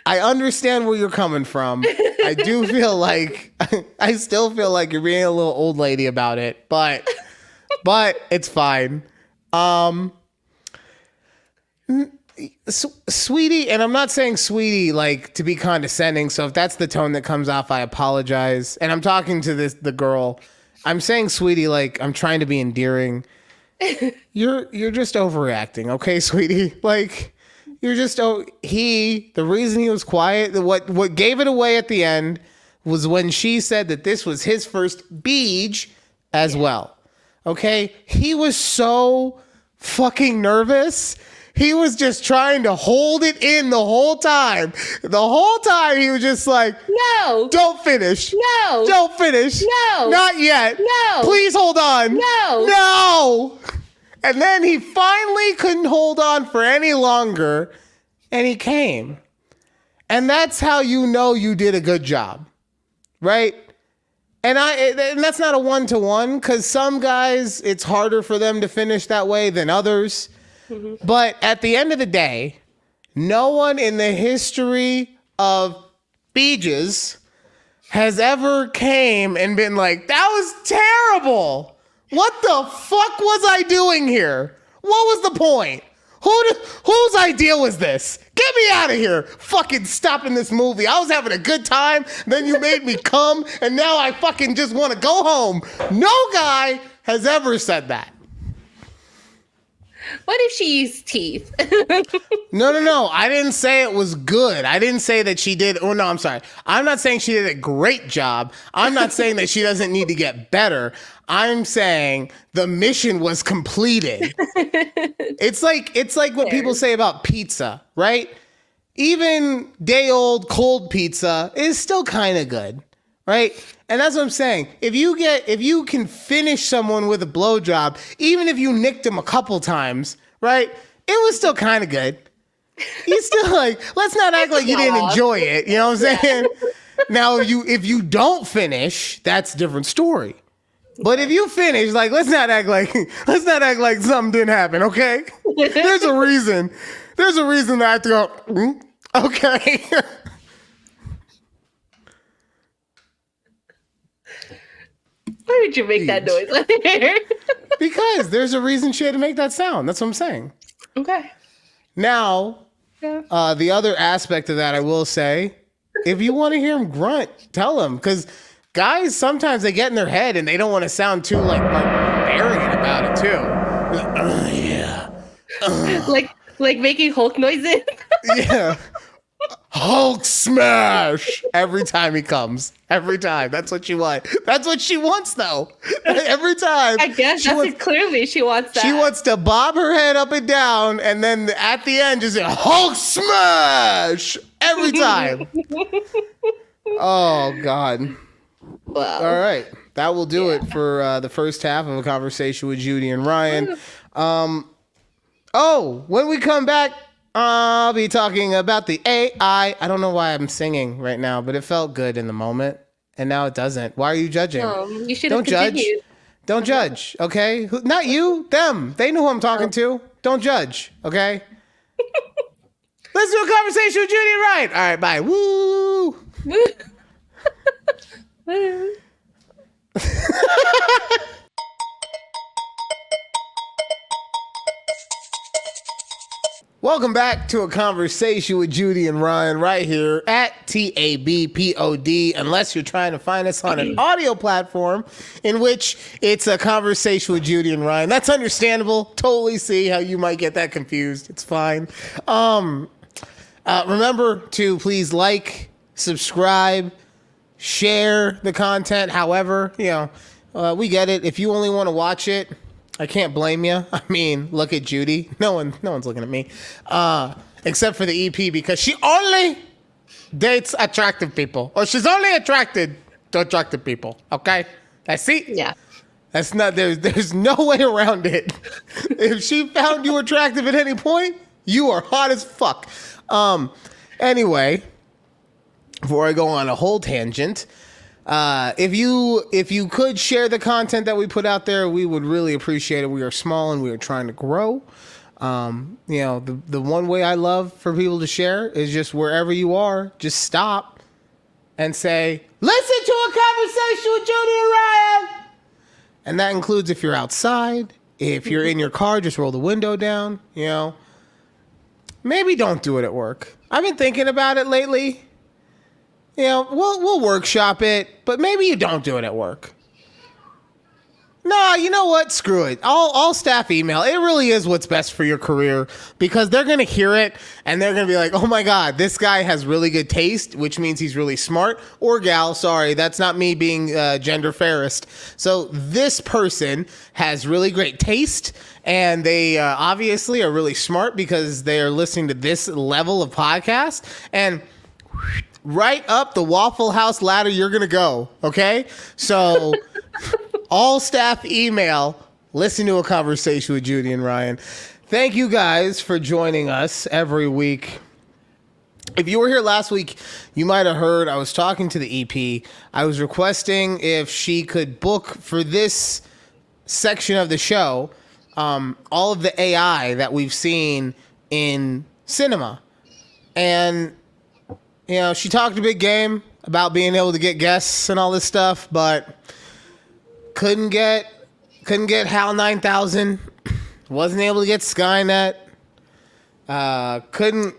I understand where you're coming from. I do feel like I still feel like you're being a little old lady about it, but it's fine. Sweetie, and I'm not saying sweetie like to be condescending, so if that's the tone that comes off, I apologize. And I'm talking to the girl. I'm saying sweetie like I'm trying to be endearing. You're just overreacting, okay, sweetie? Like you're just the reason he was quiet, what gave it away at the end was when she said that this was his first BeeJ as well. Okay? He was so fucking nervous. He was just trying to hold it in the whole time. The whole time he was just like, no, don't finish. No, don't finish. No, not yet. No, please hold on. No. And then he finally couldn't hold on for any longer, and he came. And that's how you know you did a good job, right? And that's not a one-to-one, because some guys, it's harder for them to finish that way than others. Mm-hmm. But at the end of the day, no one in the history of BeeJ's has ever came and been like, that was terrible. What the fuck was I doing here? What was the point? Whose idea was this? Get me out of here. Fucking stopping this movie. I was having a good time. Then you made me come. And now I fucking just want to go home. No guy has ever said that. What if she used teeth? No. I didn't say it was good. I didn't say that she did. Oh, no, I'm sorry. I'm not saying she did a great job. I'm not saying that she doesn't need to get better. I'm saying the mission was completed. It's like what people say about pizza, right? Even day old cold pizza is still kind of good, right? And that's what I'm saying. If you can finish someone with a blowjob, even if you nicked him a couple times, right? It was still kind of good. He's still like, let's not act like you didn't enjoy it. You know what I'm saying? Now, if you don't finish, that's a different story. But if you finish, like, let's not act like something didn't happen, okay? There's a reason. There's a reason that I have to go, okay. Why would you make that noise on there? Because there's a reason she had to make that sound. That's what I'm saying. Okay. Now, the other aspect of that, I will say, if you want to hear him grunt, tell him. Because guys, sometimes they get in their head and they don't want to sound too, like barbarian about it, too. Yeah. Like making Hulk noises? Yeah. Hulk smash every time he comes. Every time. That's what she wants. That's what she wants, though. Every time. I guess clearly she wants that. She wants to bob her head up and down, and then at the end, just say Hulk smash every time. Oh God. Wow. All right, that will do it for the first half of a conversation with Judy and Ryan. When we come back, I'll be talking about the AI. I don't know why I'm singing right now, but it felt good in the moment, and now it doesn't. Why are you judging? You should have continued. Don't judge, okay? Not you, them. They know who I'm talking to. Don't judge, okay? Let's do a conversation with Judy and Ryan. All right, bye. Woo! Welcome back to a conversation with Judy and Ryan right here at TABPOD, unless you're trying to find us on an audio platform in which it's a conversation with Judy and Ryan. That's understandable. Totally see how you might get that confused. It's fine. Remember to please like, subscribe, share the content. However, we get it. If you only want to watch it, I can't blame you. I mean, look at Judy. No one's looking at me, except for the EP, because she only dates attractive people, or she's only attracted to attractive people. Okay, Yeah. That's not there's no way around it. If she found you attractive at any point, you are hot as fuck. Anyway, before I go on a whole tangent, if you could share the content that we put out there, we would really appreciate it. We are small and we are trying to grow. The one way I love for people to share is just wherever you are, just stop and say, listen to a conversation with Judy and Ryan. And that includes if you're outside, if you're in your car, just roll the window down, Maybe don't do it at work. I've been thinking about it lately. We'll workshop it, but maybe you don't do it at work. No, you know what? Screw it. All staff email. It really is what's best for your career, because they're going to hear it and they're going to be like, oh my God, this guy has really good taste, which means he's really smart. Or gal, sorry, that's not me being gender fairest. So this person has really great taste, and they obviously are really smart because they are listening to this level of podcast. And right up the Waffle House ladder you're going to go, okay? So all staff email, listen to a conversation with Judy and Ryan. Thank you guys for joining us every week. If you were here last week, you might have heard I was talking to the EP. I was requesting if she could book for this section of the show all of the AI that we've seen in cinema. And she talked a big game about being able to get guests and all this stuff, but couldn't get HAL 9000. Wasn't able to get Skynet. Wasn't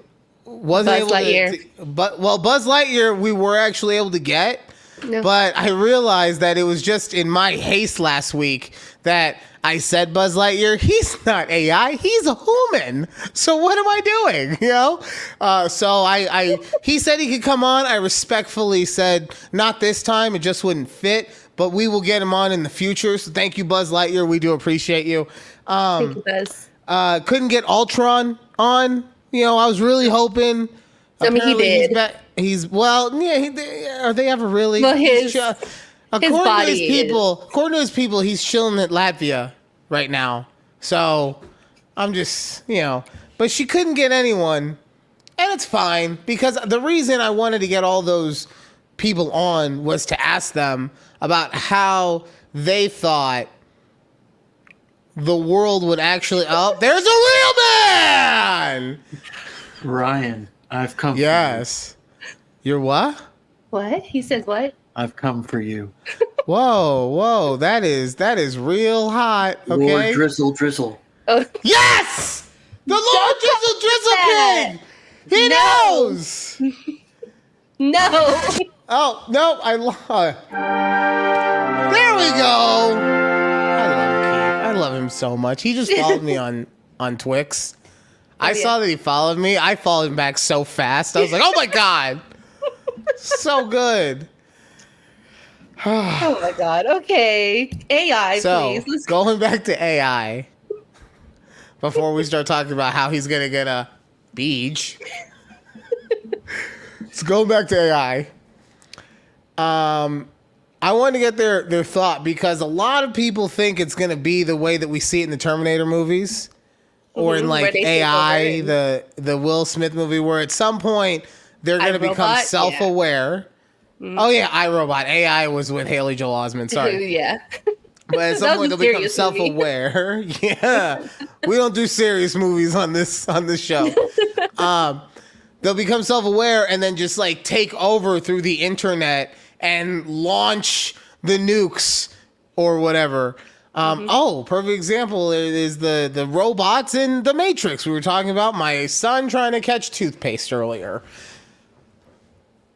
Buzz able Lightyear. to. Buzz Lightyear we were actually able to get, No. but I realized that it was just in my haste last week that I said Buzz Lightyear. He's not AI. He's a human. So what am I doing? So he said he could come on. I respectfully said not this time. It just wouldn't fit. But we will get him on in the future. So thank you, Buzz Lightyear. We do appreciate you. Thank you, Buzz. Couldn't get Ultron on. I was really hoping. I mean, he did. Are they ever really? Well, according to his people, he's chilling at Latvia right now. So I'm just, but she couldn't get anyone, and it's fine, because the reason I wanted to get all those people on was to ask them about how they thought the world would actually. Oh, there's a real man. Ryan, I've come. Yes. You're what? What? He says what? I've come for you. Whoa, that is real hot. Okay. Lord Drizzle. Oh, Yes! The Lord Drizzle King! He knows! no. Oh, no, there we go! I love Keith. I love him so much. He just followed me on Twix. I saw that he followed me. I followed him back so fast. I was like, oh my God! So good. Oh my God. Okay. AI, So, please. Let's going back to AI, before we start talking about how he's going to get a BeeJ. Let's go back to AI. I want to get their thought, because a lot of people think it's going to be the way that we see it in the Terminator movies, or in like AI, the Will Smith movie, where at some point they're going to become self-aware. Yeah. Oh yeah, iRobot. AI was with Haley Joel Osment. Sorry. Yeah. But at some point they'll become self-aware. Yeah. We don't do serious movies on this show. They'll become self-aware and then just like take over through the internet and launch the nukes or whatever. Oh, perfect example is the robots in The Matrix. We were talking about my son trying to catch toothpaste earlier.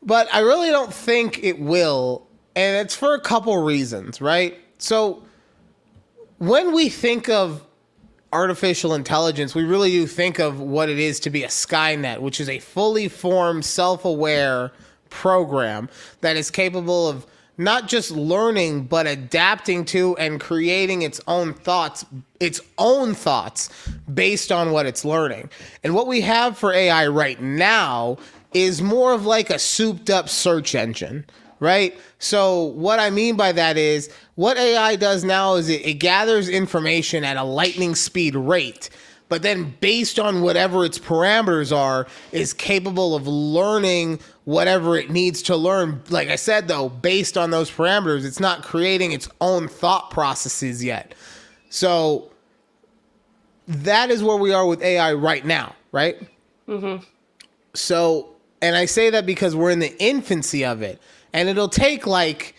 But I really don't think it will, and it's for a couple reasons, right? So when we think of artificial intelligence, we really do think of what it is to be a Skynet, which is a fully formed, self-aware program that is capable of not just learning, but adapting to and creating its own thoughts based on what it's learning. And what we have for AI right now is more of like a souped up search engine, right? So what I mean by that is what AI does now is it gathers information at a lightning speed rate, but then based on whatever its parameters are, is capable of learning whatever it needs to learn. Like I said, though, based on those parameters, it's not creating its own thought processes yet. So that is where we are with AI right now, right? Mm-hmm. So, and I say that because we're in the infancy of it, and it'll take like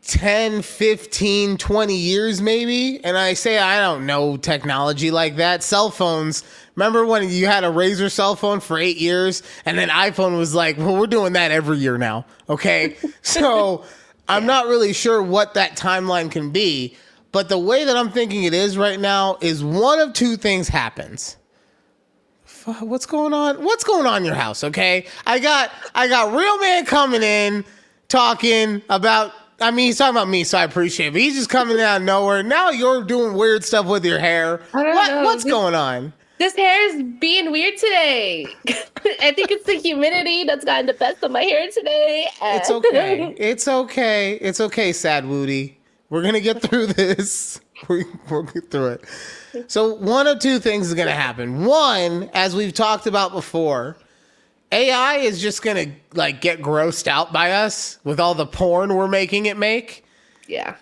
10, 15, 20 years maybe. And I say, I don't know technology like that. Cell phones. Remember when you had a Razr cell phone for 8 years and then iPhone was like, well, we're doing that every year now. Okay. So I'm not really sure what that timeline can be, but the way that I'm thinking it is right now is one of two things happens. What's going on? What's going on in your house? Okay. I got real man coming in talking about, I mean, he's talking about me, so I appreciate it. But he's just coming out of nowhere. Now you're doing weird stuff with your hair. I don't know. What's going on? This hair is being weird today. I think it's the humidity that's gotten the best of my hair today. It's okay. It's okay. It's okay, Sad Woody. We're going to get through this. We'll get through it. So one of two things is going to happen. One, as we've talked about before, AI is just going to like get grossed out by us with all the porn we're making it make. Yeah.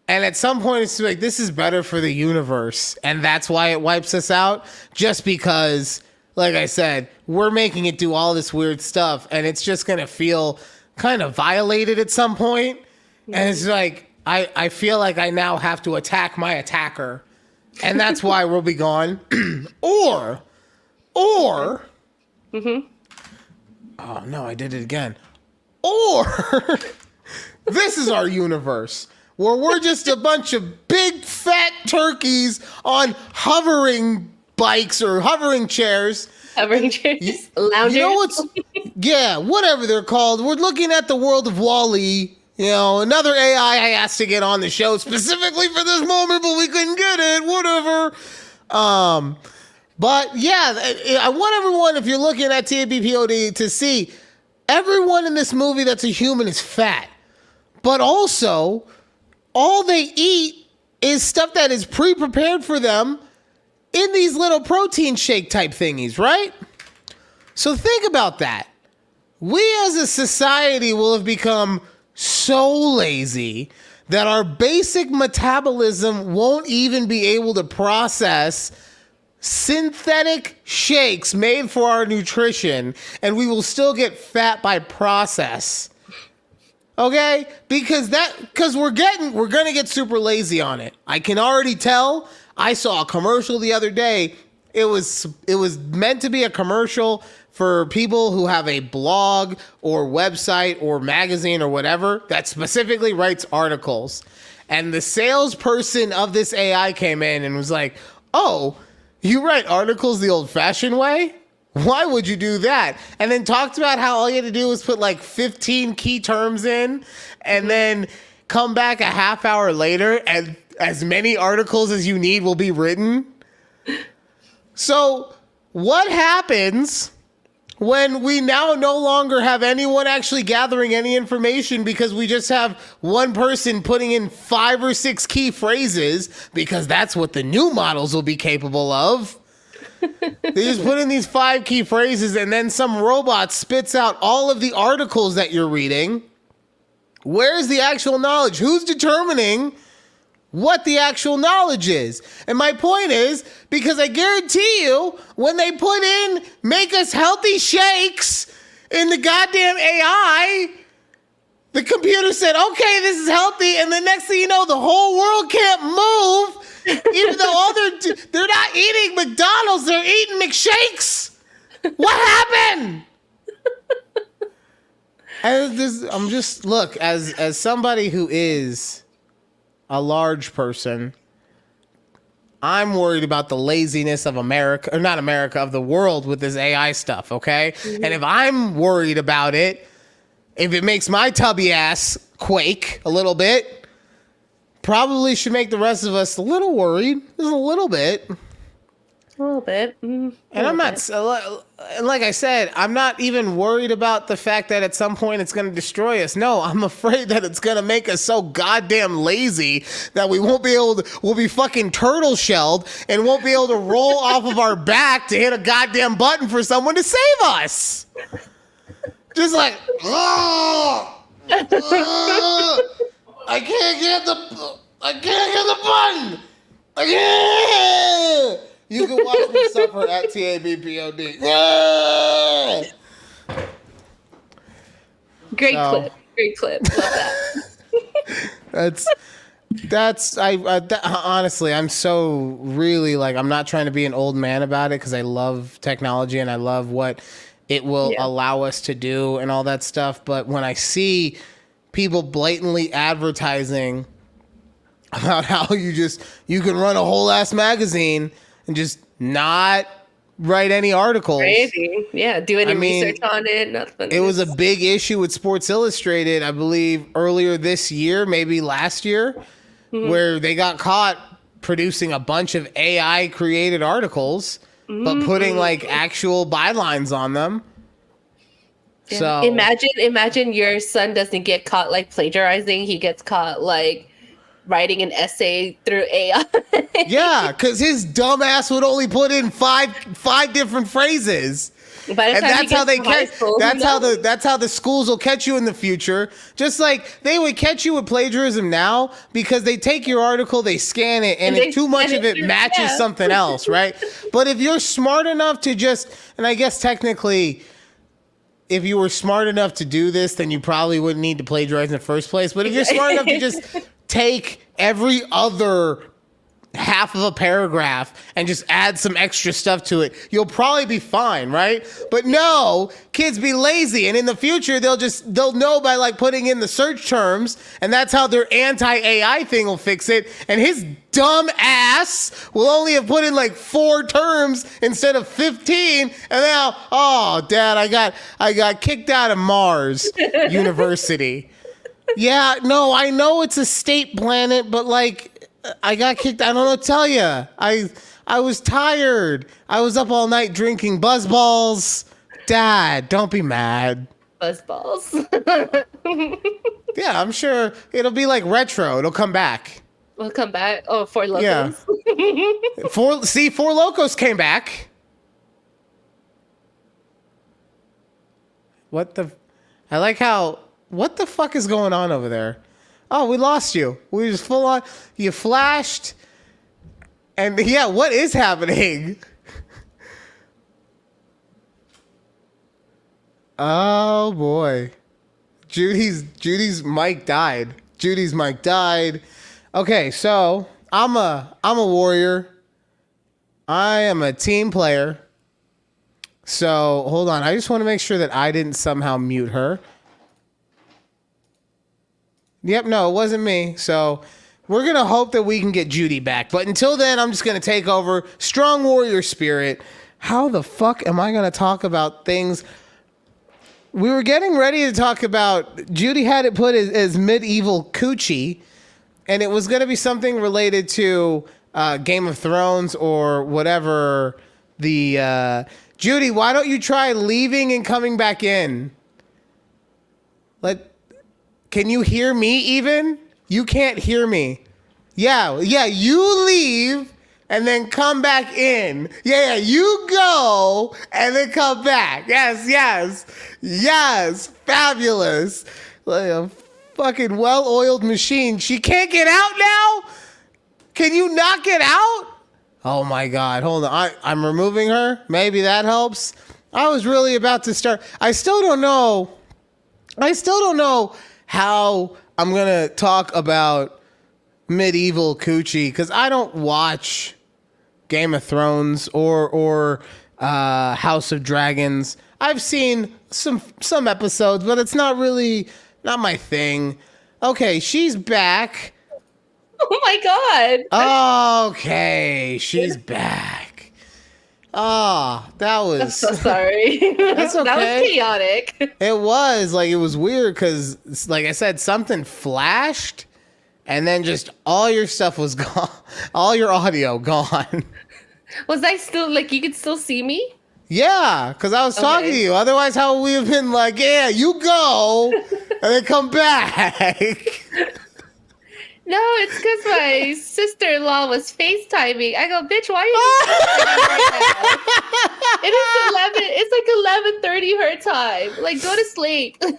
And at some point it's like, this is better for the universe. And that's why it wipes us out. Just because, like I said, we're making it do all this weird stuff. And it's just going to feel kind of violated at some point. Mm-hmm. And it's like, I feel like I now have to attack my attacker. And that's why we'll be gone. Or, mm-hmm. Oh, no, I did it again. Or this is our universe where we're just a bunch of big fat turkeys on hovering bikes or hovering chairs. Hovering chairs? Loungers? You know what's, yeah, whatever they're called. We're looking at the world of Wall-E. You know, another AI I asked to get on the show specifically for this moment, but we couldn't get it. Whatever. But yeah, I want everyone, if you're looking at TABPOD, to see everyone in this movie that's a human is fat. But also, all they eat is stuff that is pre-prepared for them in these little protein shake type thingies, right? So think about that. We as a society will have become so lazy that our basic metabolism won't even be able to process synthetic shakes made for our nutrition, and we will still get fat by process. Okay? Because we're gonna get super lazy on it. I can already tell. I saw a commercial the other day. It was meant to be a commercial for people who have a blog or website or magazine or whatever that specifically writes articles. And the salesperson of this AI came in and was like, "Oh, you write articles the old-fashioned way? Why would you do that?" And then talked about how all you had to do was put like 15 key terms in and then come back a half hour later and as many articles as you need will be written. So what happens when we now no longer have anyone actually gathering any information because we just have one person putting in 5 or 6 key phrases because that's what the new models will be capable of? They just put in these 5 key phrases and then some robot spits out all of the articles that you're reading. Where's the actual knowledge? Who's determining what the actual knowledge is? And my point is, because I guarantee you, when they put in make us healthy shakes in the goddamn AI, the computer said, okay, this is healthy. And the next thing you know, the whole world can't move. Even though they're not eating McDonald's, they're eating McShakes. What happened? I'm just, look, as somebody who is a large person, I'm worried about the laziness of America, or not America, of the world with this AI stuff, okay? Mm-hmm. And if I'm worried about it, if it makes my tubby ass quake a little bit, probably should make the rest of us a little worried. Just a little bit. A little bit. And I'm not, like I said, I'm not even worried about the fact that at some point it's going to destroy us. No, I'm afraid that it's going to make us so goddamn lazy that we won't be able to, we'll be fucking turtle shelled and won't be able to roll off of our back to hit a goddamn button for someone to save us. Just like, I can't get the button. I can't. You can watch me suffer at TABPOD. Great clip. Love that. Honestly, I'm so really like, I'm not trying to be an old man about it because I love technology and I love what it will allow us to do and all that stuff. But when I see people blatantly advertising about how you can run a whole ass magazine and just not write any articles. Crazy. Yeah, do any research on it, nothing. It was a big issue with Sports Illustrated, I believe, earlier this year, maybe last year, where they got caught producing a bunch of AI created articles, but putting like actual bylines on them. Yeah. So imagine your son doesn't get caught like plagiarizing. He gets caught like writing an essay through AI. Yeah, because his dumb ass would only put in five different phrases. And that's how they catch. That's how the schools will catch you in the future. Just like they would catch you with plagiarism now because they take your article, they scan it, and if too much of it matches something else, right? But if you're smart enough to just, and I guess technically, if you were smart enough to do this, then you probably wouldn't need to plagiarize in the first place. But if you're smart enough to just take every other half of a paragraph and just add some extra stuff to it, you'll probably be fine, right? But no, kids be lazy, and in the future they'll know by like putting in the search terms, and that's how their anti-AI thing will fix it. And his dumb ass will only have put in like 4 terms instead of 15, and now, oh, Dad, I got kicked out of Mars University. Yeah, no, I know it's a state planet, but like, I got kicked. I don't know what to tell you. I was tired. I was up all night drinking Buzzballs. Dad, don't be mad. Buzzballs. Yeah, I'm sure it'll be like retro. It'll come back. We'll come back. Oh, Four Locos. Yeah. Four Locos came back. What the fuck is going on over there? Oh, we lost you. We just full on. You flashed. And yeah, what is happening? Oh boy. Judy's mic died. Judy's mic died. Okay, so I'm a warrior. I am a team player. So hold on. I just want to make sure that I didn't somehow mute her. Yep, no, it wasn't me. So we're going to hope that we can get Judy back. But until then, I'm just going to take over. Strong warrior spirit. How the fuck am I going to talk about things? We were getting ready to talk about, Judy had it put as medieval coochie, and it was going to be something related to Game of Thrones or whatever. Judy, why don't you try leaving and coming back in? Can you hear me even? You can't hear me. Yeah, you leave and then come back in. Yeah, you go and then come back. Yes. Fabulous. Like a fucking well-oiled machine. She can't get out now? Can you not get out? Oh my God, hold on. I'm removing her. Maybe that helps. I was really about to start. I still don't know how I'm going to talk about medieval coochie because I don't watch Game of Thrones or House of Dragons. I've seen some episodes, but it's not my thing. Okay, she's back. Oh my God. Okay, she's back. That I'm was so sorry. That's That was okay. chaotic. it was weird because like I said, something flashed and then just all your stuff was gone. All your audio gone. Was I still like you could still see me? Yeah, because I was talking to Okay. you. Otherwise, how would we have been like, yeah, you go and then come back? No, it's because my sister-in-law was FaceTiming. I go, bitch, why are you FaceTiming right now? It's like 11:30 her time. Like, go to sleep. And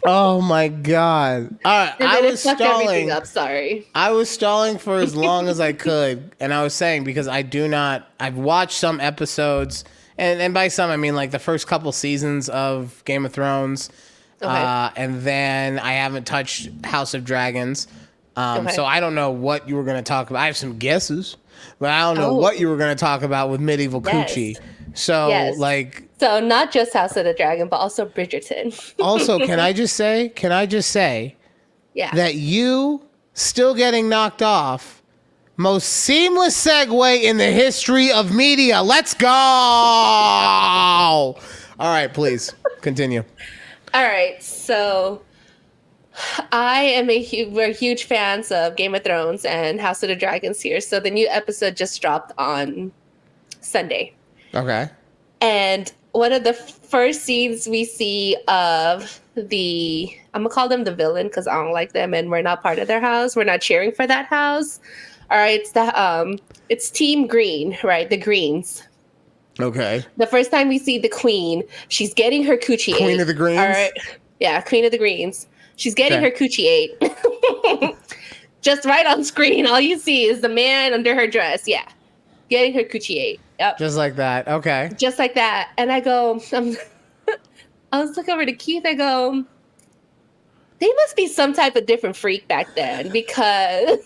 Oh my god! All right, I then it was fucked everything stalling. up. Sorry. I was stalling for as long as I could, and I was saying because I've watched some episodes, and by some I mean like the first couple seasons of Game of Thrones, Okay. and then I haven't touched House of Dragons. Okay. So I don't know what you were going to talk about. I have some guesses, but I don't know Oh. what you were going to talk about with medieval Yes. coochie. So Yes. like. So not just House of the Dragon, but also Bridgerton. Also, can I just say Yeah. that you still getting knocked off, most seamless segue in the history of media. Let's go. All right, please continue. All right. So I am we're huge fans of Game of Thrones and House of the Dragons here. So the new episode just dropped on Sunday. Okay. And one of the first scenes we see of I'm gonna call them the villain because I don't like them and we're not part of their house. We're not cheering for that house. All right, it's Team Green, right? The Greens. Okay. The first time we see the Queen, she's getting her coochie ate. Queen of the Greens? All right. Yeah, Queen of the Greens. She's getting Okay. her coochie ate. Just right on screen, all you see is the man under her dress. Yeah. Getting her coochie ate. Yep. Just like that. Okay. Just like that. And I go, I was looking over to Keith. I go, they must be some type of different freak back then because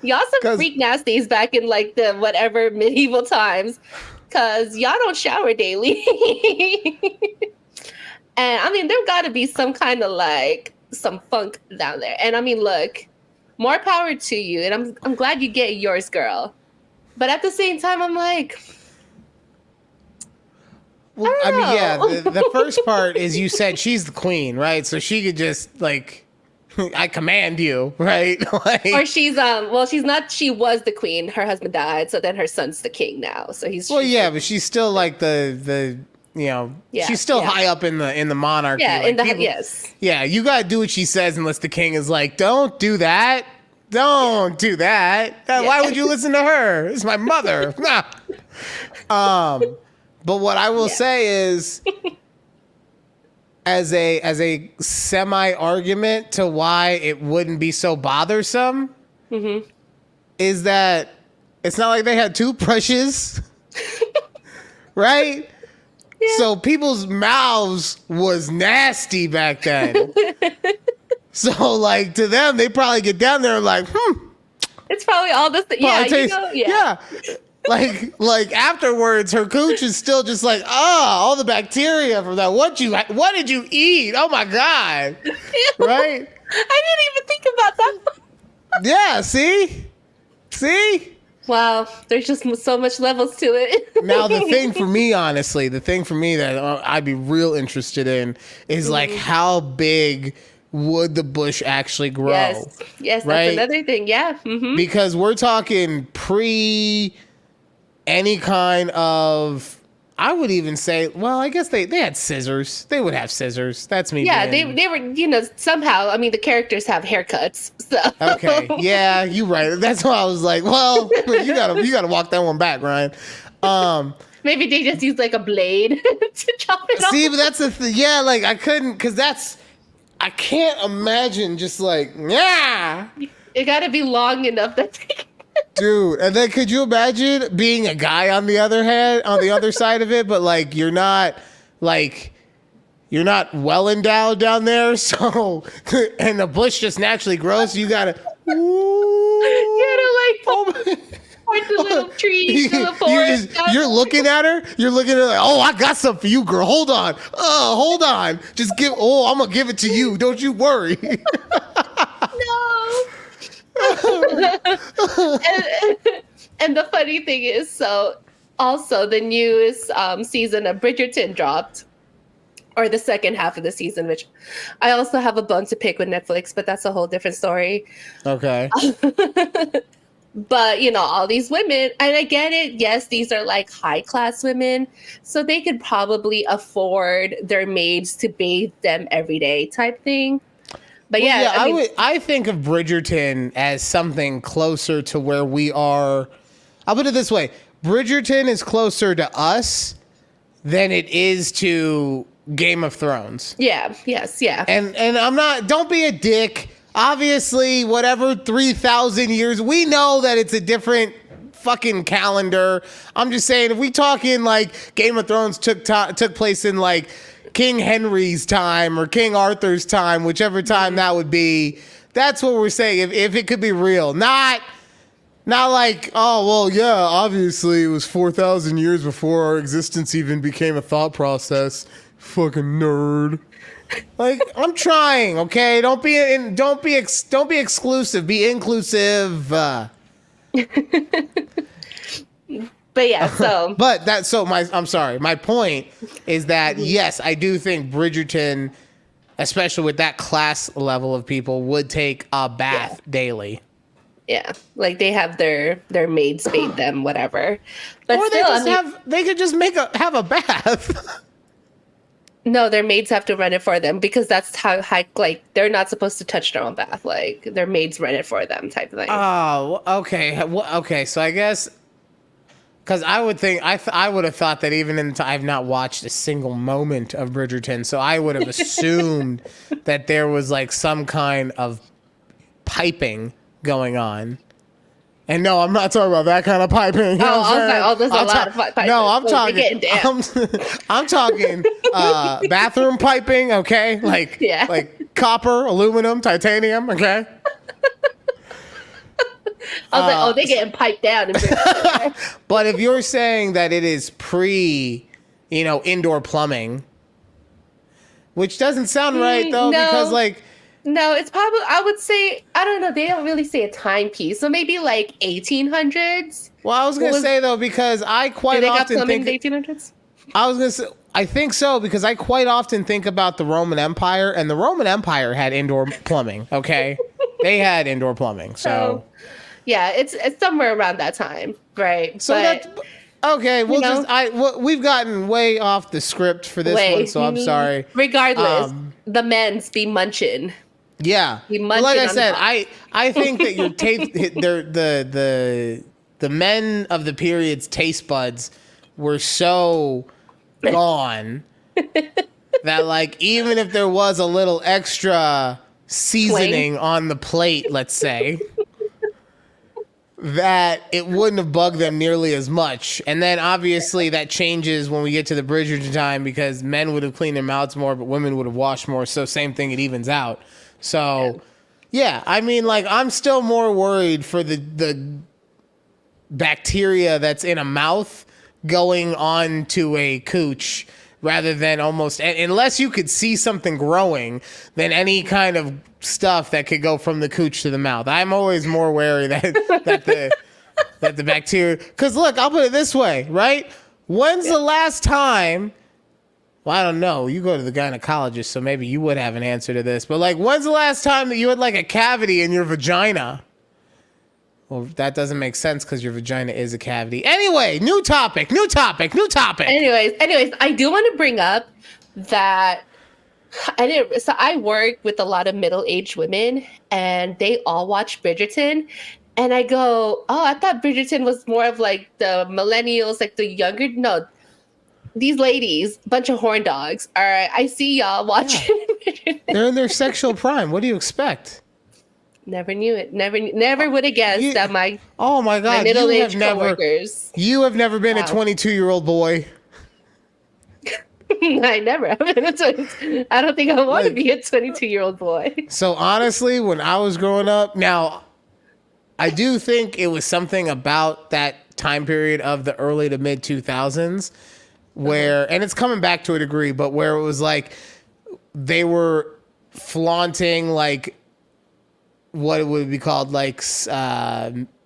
y'all some 'Cause- freak nasties back in like the whatever medieval times because y'all don't shower daily. And I mean, there got to be some kind of like some funk down there. And I mean, look, more power to you. And I'm glad you get yours, girl. But at the same time, I'm like, Well, I mean, yeah, know. the first part is you said she's the queen, right? So she could just like, I command you, right? Like, or she's she's not. She was the queen. Her husband died, so then her son's the king now. So he's well, yeah, but she's still like the you know, Yeah, she's still yeah. high up in the monarchy. yeah, like, in the people- yes. Yeah, you gotta do what she says unless the king is like, don't do that. Don't do that. Why would you listen to her? It's my mother. Nah. But what I will say is, as a semi argument to why it wouldn't be so bothersome, is that it's not like they had toothbrushes, right? Yeah. So people's mouths was nasty back then. So like to them, they probably get down there and like, It's probably all this. Yeah, probably you tastes- know, yeah. Like afterwards, her cooch is still just like, all the bacteria from that. What did you eat? Oh my God. Right? I didn't even think about that. Yeah, see? Wow, there's just so much levels to it. Now the thing for me, honestly, that I'd be real interested in is like how big would the bush actually grow? Yes, right? that's another thing. Yeah. Mm-hmm. Because we're talking pre any kind of, I would even say, well, I guess they had scissors. They would have scissors. That's me. Yeah, being- they were, somehow, I mean, the characters have haircuts. So. Okay. Yeah, you're right. That's why I was like, well, you gotta walk that one back, Ryan. Maybe they just use like a blade to chop it off. See, but that's the thing. Yeah, like I couldn't, because I can't imagine just like, yeah. It got to be long enough that they Dude, and then could you imagine being a guy on the other side of it, but like you're not well endowed down there, so and the bush just naturally grows, so you gotta point the little trees to the forest. you're looking at her, like, oh, I got something for you, girl. Hold on. Just I'm gonna give it to you. Don't you worry. No. and the funny thing is, so Also, the newest season of Bridgerton dropped, or the second half of the season, which I also have a bone to pick with Netflix, but that's a whole different story. Okay. But, all these women, and I get it. Yes, these are like high class women, so they could probably afford their maids to bathe them every day type thing. But Well, I mean, I think of Bridgerton as something closer to where we are. I'll put it this way. Bridgerton is closer to us than it is to Game of Thrones. yeah, yes, yeah. And I'm not, don't be a dick. Obviously, whatever 3,000 years, we know that it's a different fucking calendar. I'm just saying, if we talking like Game of Thrones took place in like King Henry's time or King Arthur's time, whichever time that would be, that's what we're saying. If it could be real, not like, oh, well, yeah, obviously it was 4,000 years before our existence even became a thought process. Fucking nerd. Like, I'm trying, okay? Don't be exclusive. Be inclusive. But yeah, so I'm sorry. My point is that yes, I do think Bridgerton, especially with that class level of people, would take a bath daily. yeah, like they have their maids bathe them, whatever. But Or still, they could just have a bath. no, their maids have to run it for them because that's how like they're not supposed to touch their own bath. Like their maids run it for them, type of thing. Oh, okay. Okay, so I guess because I would think I would have thought that even I've not watched a single moment of Bridgerton, so I would have assumed that there was like some kind of piping going on. And no, I'm not talking about that kind of piping. You know what I'm saying? There's a lot of piping. No, I'm So talking. they're getting down. I'm talking bathroom piping. Okay, like Yeah. like copper, aluminum, titanium. Okay. I was like, oh, they're getting piped down. But if you're saying that it is indoor plumbing, which doesn't sound right though, no. because like. No, it's probably, I would say, I don't know. They don't really say a timepiece. So maybe like 1800s. Well, I was going to say though, because I quite Did they got often plumbing think. in the 1800s? I was going to say, I think so, because I quite often think about the Roman Empire, and the Roman Empire had indoor plumbing, okay? They had indoor plumbing, so. Yeah, it's somewhere around that time, right? So okay, we've gotten way off the script for this one, so I'm sorry. Regardless, the men's be munching. Yeah, munching like I on said, top. I think that your taste, the men of the period's taste buds were so gone that like even if there was a little extra seasoning on the plate, let's say, that it wouldn't have bugged them nearly as much. And then obviously that changes when we get to the Bridgerton time, because men would have cleaned their mouths more, but women would have washed more. So same thing, it evens out. So yeah, I mean, like, I'm still more worried for the bacteria that's in a mouth going on to a cooch, rather than unless you could see something growing, than any kind of stuff that could go from the cooch to the mouth. I'm always more wary that the bacteria, because look, I'll put it this way, right? When's the last time, well, I don't know, you go to the gynecologist, so maybe you would have an answer to this, but like, when's the last time that you had like a cavity in your vagina? Well, that doesn't make sense because your vagina is a cavity. Anyway, new topic. Anyways, I do want to bring up that so I work with a lot of middle-aged women, and they all watch Bridgerton. And I go, oh, I thought Bridgerton was more of like the millennials, like the younger. No, these ladies, bunch of horn dogs. All right, I see y'all watching. Yeah. They're in their sexual prime. What do you expect? Never knew it. Never would have guessed that my middle-aged coworkers. You have never been a 22-year-old boy. I never have been a 22. I don't think I want to be a 22-year-old boy. So honestly, when I was growing up, now I do think it was something about that time period of the early to mid 2000s where, and it's coming back to a degree, but where it was like they were flaunting like what it would be called, like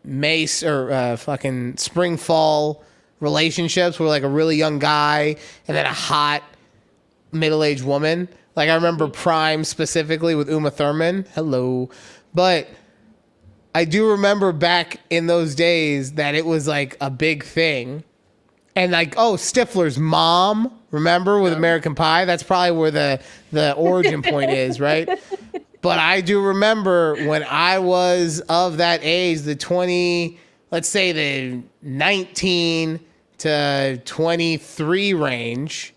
mace or fucking spring fall relationships were like a really young guy and then a hot middle-aged woman. Like I remember Prime specifically with Uma Thurman. Hello. But I do remember back in those days that it was like a big thing. And like, oh, Stifler's mom, remember with American Pie? That's probably where the origin point is, right? But I do remember when I was of that age, the 20, let's say the 19 to 23 range,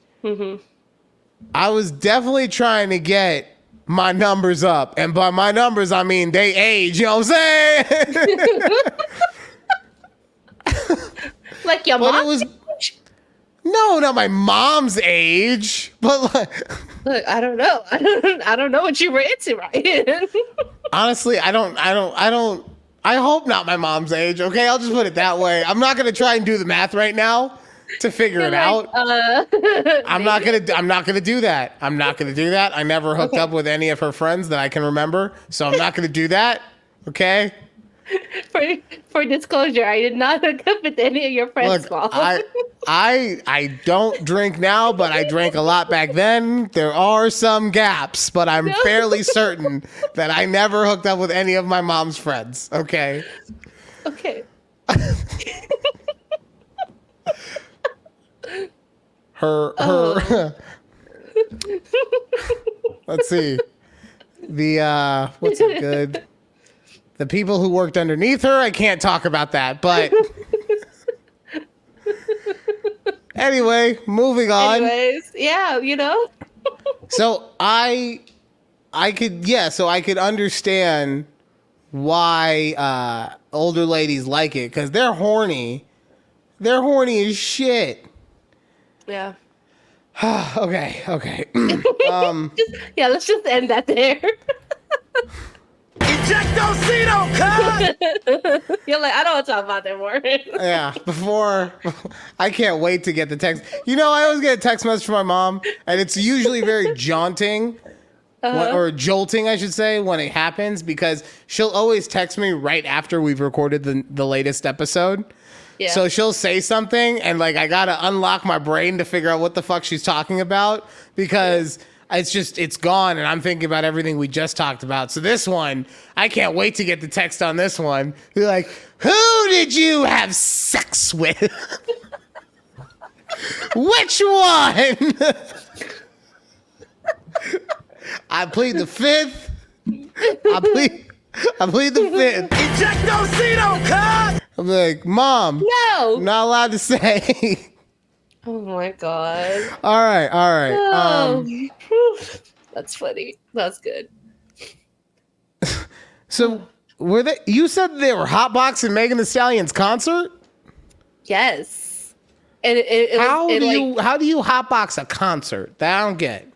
I was definitely trying to get my numbers up. And by my numbers, I mean they age, you know what I'm saying? Like your But mom? it was, no, not my mom's age, but like, Look, I don't know. I don't know what you were into, Ryan. honestly, I hope not my mom's age. Okay, I'll just put it that way. I'm not gonna try and do the math right now to figure it out. I'm not gonna do that. I'm not gonna do that. I never hooked up with any of her friends that I can remember, so I'm not gonna do that. Okay. For disclosure, I did not hook up with any of your friends' Look, mom. I don't drink now, but I drank a lot back then. There are some gaps, but I'm fairly certain that I never hooked up with any of my mom's friends. Okay. Okay. Her let's see. What's it good? The people who worked underneath her, I can't talk about that, but anyway, moving on. Anyways, yeah, you know. So I could understand why older ladies like it, because they're horny. They're horny as shit. Yeah. Okay. Yeah, let's just end that there. Ejectocito, cut! You're like, I don't want to talk about that more. Yeah, before I can't wait to get the text. You know, I always get a text message from my mom, and it's usually very jaunting or jolting, I should say, when it happens, because she'll always text me right after we've recorded the latest episode. Yeah. So she'll say something, and like I gotta unlock my brain to figure out what the fuck she's talking about, because it's gone, and I'm thinking about everything we just talked about. So this one, I can't wait to get the text on this one. You're like, who did you have sex with? Which one? I plead the fifth. I plead the fifth. Ejectocito, cut! I'm like, Mom, No. I'm not allowed to say. Oh my god. All right. That's funny. That's good. So were they? You said they were hotboxing Megan Thee Stallion's concert. Yes. And it How was, do you hotbox a concert? That I don't get.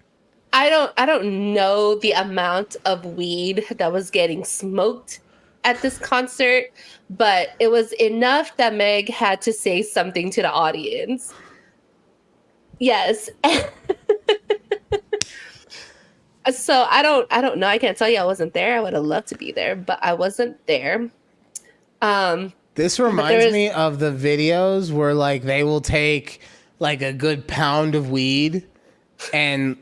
I don't know the amount of weed that was getting smoked at this concert, but it was enough that Meg had to say something to the audience. Yes. So I don't know. I can't tell you I wasn't there. I would have loved to be there, but I wasn't there. This reminds me of the videos where like they will take like a good pound of weed and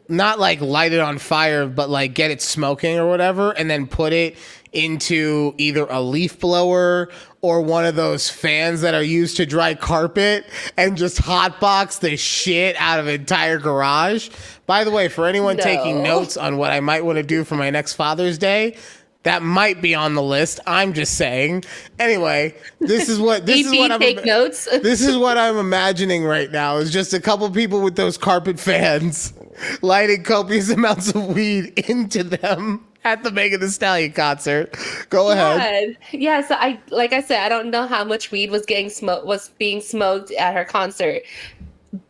not like light it on fire, but like get it smoking or whatever, and then put it into either a leaf blower or one of those fans that are used to dry carpet, and just hotbox the shit out of an entire garage. By the way, for anyone taking notes on what I might want to do for my next Father's Day, that might be on the list. I'm just saying. Anyway, this is what take notes. This is what I'm imagining right now, is just a couple people with those carpet fans lighting copious amounts of weed into them at the Megan Thee Stallion concert. Go ahead. Yeah, so I said, I don't know how much weed was being smoked at her concert,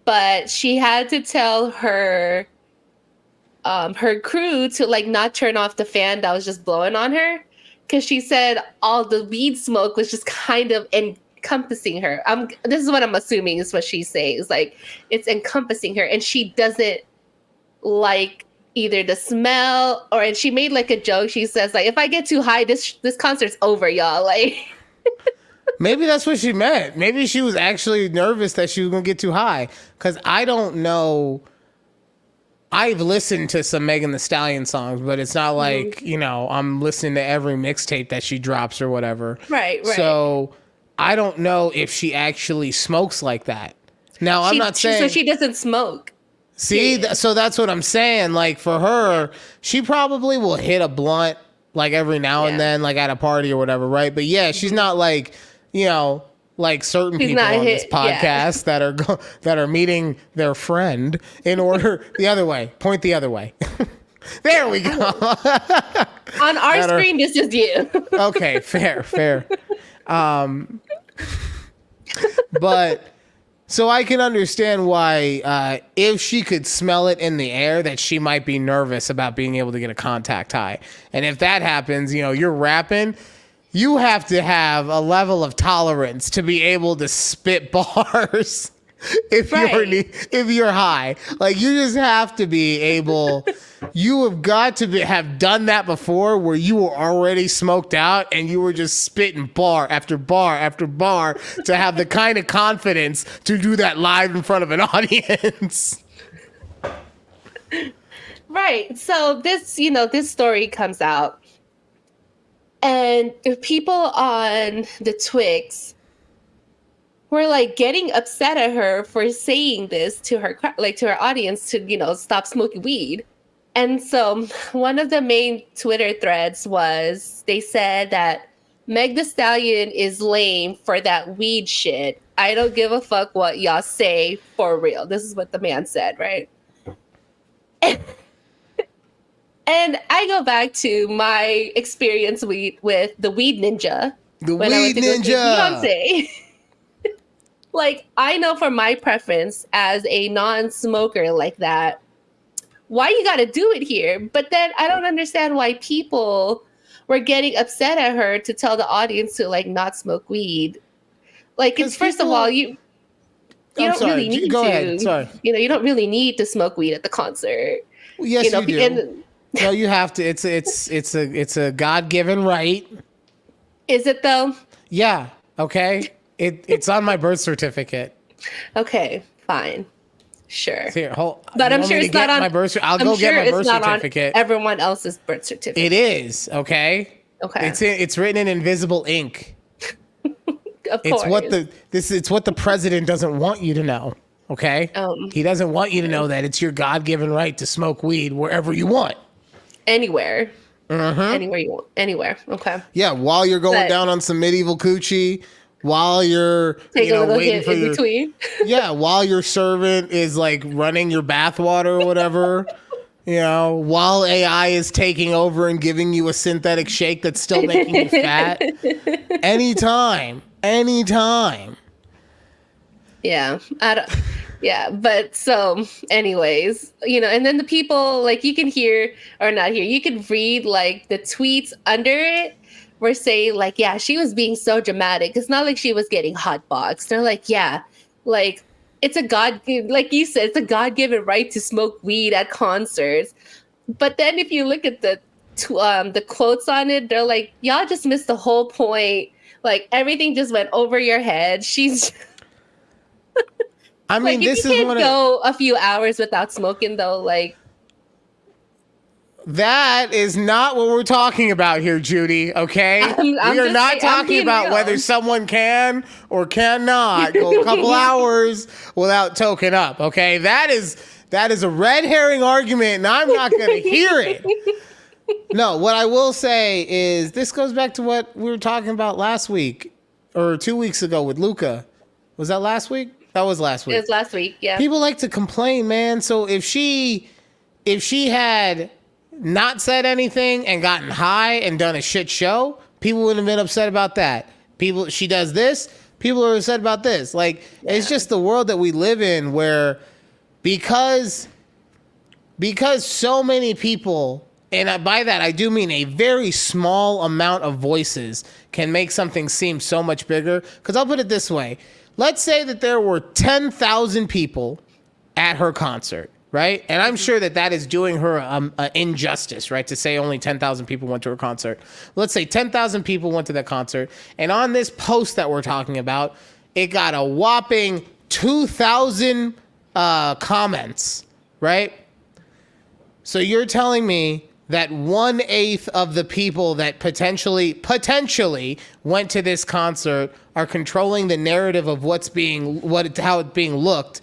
but she had to tell her crew to like not turn off the fan that was just blowing on her, because she said all the weed smoke was just kind of encompassing her. This is what I'm assuming is what she's saying. It's like it's encompassing her, and she doesn't like either the smell and she made like a joke. She says like, if I get too high, this concert's over, y'all. Like Maybe that's what she meant. Maybe she was actually nervous that she was going to get too high. Because I don't know. I've listened to some Megan Thee Stallion songs, but it's not like, I'm listening to every mixtape that she drops or whatever. Right. So I don't know if she actually smokes like that. Now, I'm not saying... So she doesn't smoke. See, so that's what I'm saying. Like, for her, she probably will hit a blunt, like, every now and then, like, at a party or whatever, right? But, yeah, she's not like, like certain people on this podcast that are meeting their friend in order... the other way. Point the other way. There we go. On our screen, it's just you. Okay, fair. But... So I can understand why, if she could smell it in the air, that she might be nervous about being able to get a contact high. And if that happens, you're rapping, you have to have a level of tolerance to be able to spit bars if you're high. Like, you just have to be able. You have got to have done that before, where you were already smoked out and you were just spitting bar after bar after bar to have the kind of confidence to do that live in front of an audience. Right. So this story comes out, and people on the Twix were like getting upset at her for saying this to her audience to stop smoking weed. And so one of the main Twitter threads was, they said that Meg Thee Stallion is lame for that weed shit. I don't give a fuck what y'all say, for real. This is what the man said, right? And I go back to my experience with the Weed Ninja. When I went to go see Beyonce. Like, I know for my preference as a non-smoker like that, why you got to do it here? But then I don't understand why people were getting upset at her to tell the audience to like not smoke weed. Like, it's first of all, you don't really need Go to. ahead. Sorry. You don't really need to smoke weed at the concert. Well, yes, you do. No, you have to. It's a God-given right. Is it though? Yeah. Okay. It's on my birth certificate. Okay. Fine. Sure. Here, but I'm sure it's not on my birth. I'll go get my birth certificate. On everyone else's birth certificate. It is. Okay. Okay. It's written in invisible ink. Of course. It's what the president doesn't want you to know. Okay. He doesn't want you to know that it's your God-given right to smoke weed wherever you want. Anywhere. Anywhere you want. Anywhere. Okay. Yeah. While you're going down on some medieval coochie. While you're waiting for your between. Yeah, while your servant is like running your bathwater or whatever, while AI is taking over and giving you a synthetic shake that's still making you fat. Anytime. Yeah. But so anyways, and then the people, like, you can hear or not hear, you can read like the tweets under it. Were saying like, yeah, she was being so dramatic. It's not like she was getting hotboxed. They're like, yeah, like it's like you said, it's a God-given right to smoke weed at concerts. But then if you look at the quotes on it, they're like, y'all just missed the whole point. Like, everything just went over your head. She's. I mean, like, this if you is can't go a few hours without smoking, though, like. That is not what we're talking about here, Judy, okay? We are not talking about whether someone can or cannot go a couple hours without toking up, okay? That is a red herring argument, and I'm not going to hear it. No, what I will say is this goes back to what we were talking about last week or 2 weeks ago with Luca. Was that last week? That was last week. It was last week, yeah. People like to complain, man. So if she had not said anything and gotten high and done a shit show, people wouldn't have been upset about that. She does this, people are upset about this. Like, it's just the world that we live in, where because so many people, and by that I do mean a very small amount of voices, can make something seem so much bigger. Because I'll put it this way. Let's say that there were 10,000 people at her concert, right? And I'm sure that is doing her injustice, right? To say only 10,000 people went to her concert. Let's say 10,000 people went to that concert. And on this post that we're talking about, it got a whopping 2,000 comments, right? So you're telling me that 1/8 of the people that potentially went to this concert are controlling the narrative of how it's being looked,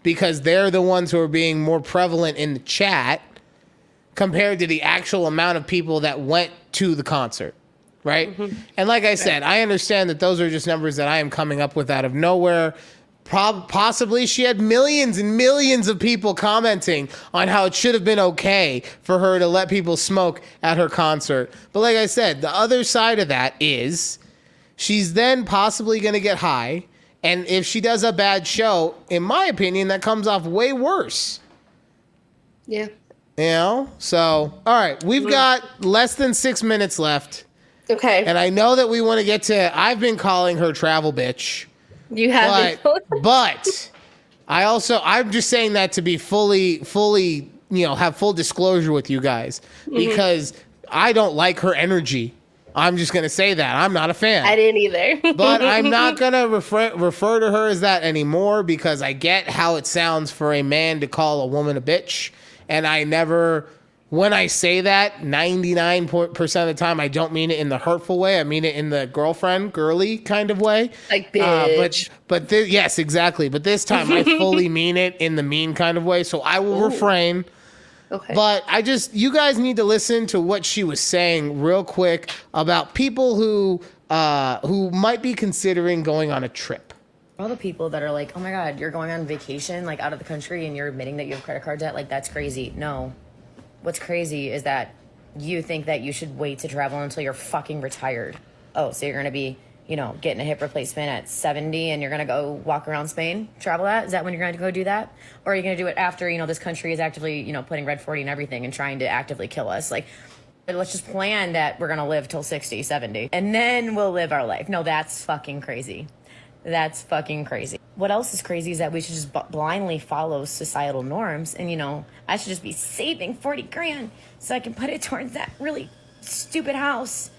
because they're the ones who are being more prevalent in the chat compared to the actual amount of people that went to the concert, right? Mm-hmm. And like I said, I understand that those are just numbers that I am coming up with out of nowhere. Possibly she had millions and millions of people commenting on how it should have been okay for her to let people smoke at her concert. But like I said, the other side of that is she's then possibly going to get high. And if she does a bad show, in my opinion, that comes off way worse. Yeah. You know? So, all right. We've got less than 6 minutes left. Okay. And I know that we want to get to, I've been calling her travel bitch. You have but I'm just saying that to be fully, have full disclosure with you guys, because I don't like her energy. I'm just going to say that. I'm not a fan. I didn't either. But I'm not going to refer to her as that anymore, because I get how it sounds for a man to call a woman a bitch. And when I say that, 99% of the time, I don't mean it in the hurtful way. I mean it in the girly kind of way. Like, bitch. Yes, exactly. But this time, I fully mean it in the mean kind of way. So I will refrain. Okay. But you guys need to listen to what she was saying real quick about people who might be considering going on a trip. All the people that are like, oh my God, you're going on vacation, like out of the country, and you're admitting that you have credit card debt, like that's crazy. No. What's crazy is that you think that you should wait to travel until you're fucking retired. Oh, so you're going to be, getting a hip replacement at 70 and you're going to go walk around Spain, travel that? Is that when you're going to go do that? Or are you going to do it after, this country is actively, putting red 40 and everything and trying to actively kill us? Like, let's just plan that we're going to live till 60, 70, and then we'll live our life. No, that's fucking crazy. That's fucking crazy. What else is crazy is that we should just blindly follow societal norms. And, I should just be saving 40 grand so I can put it towards that really stupid house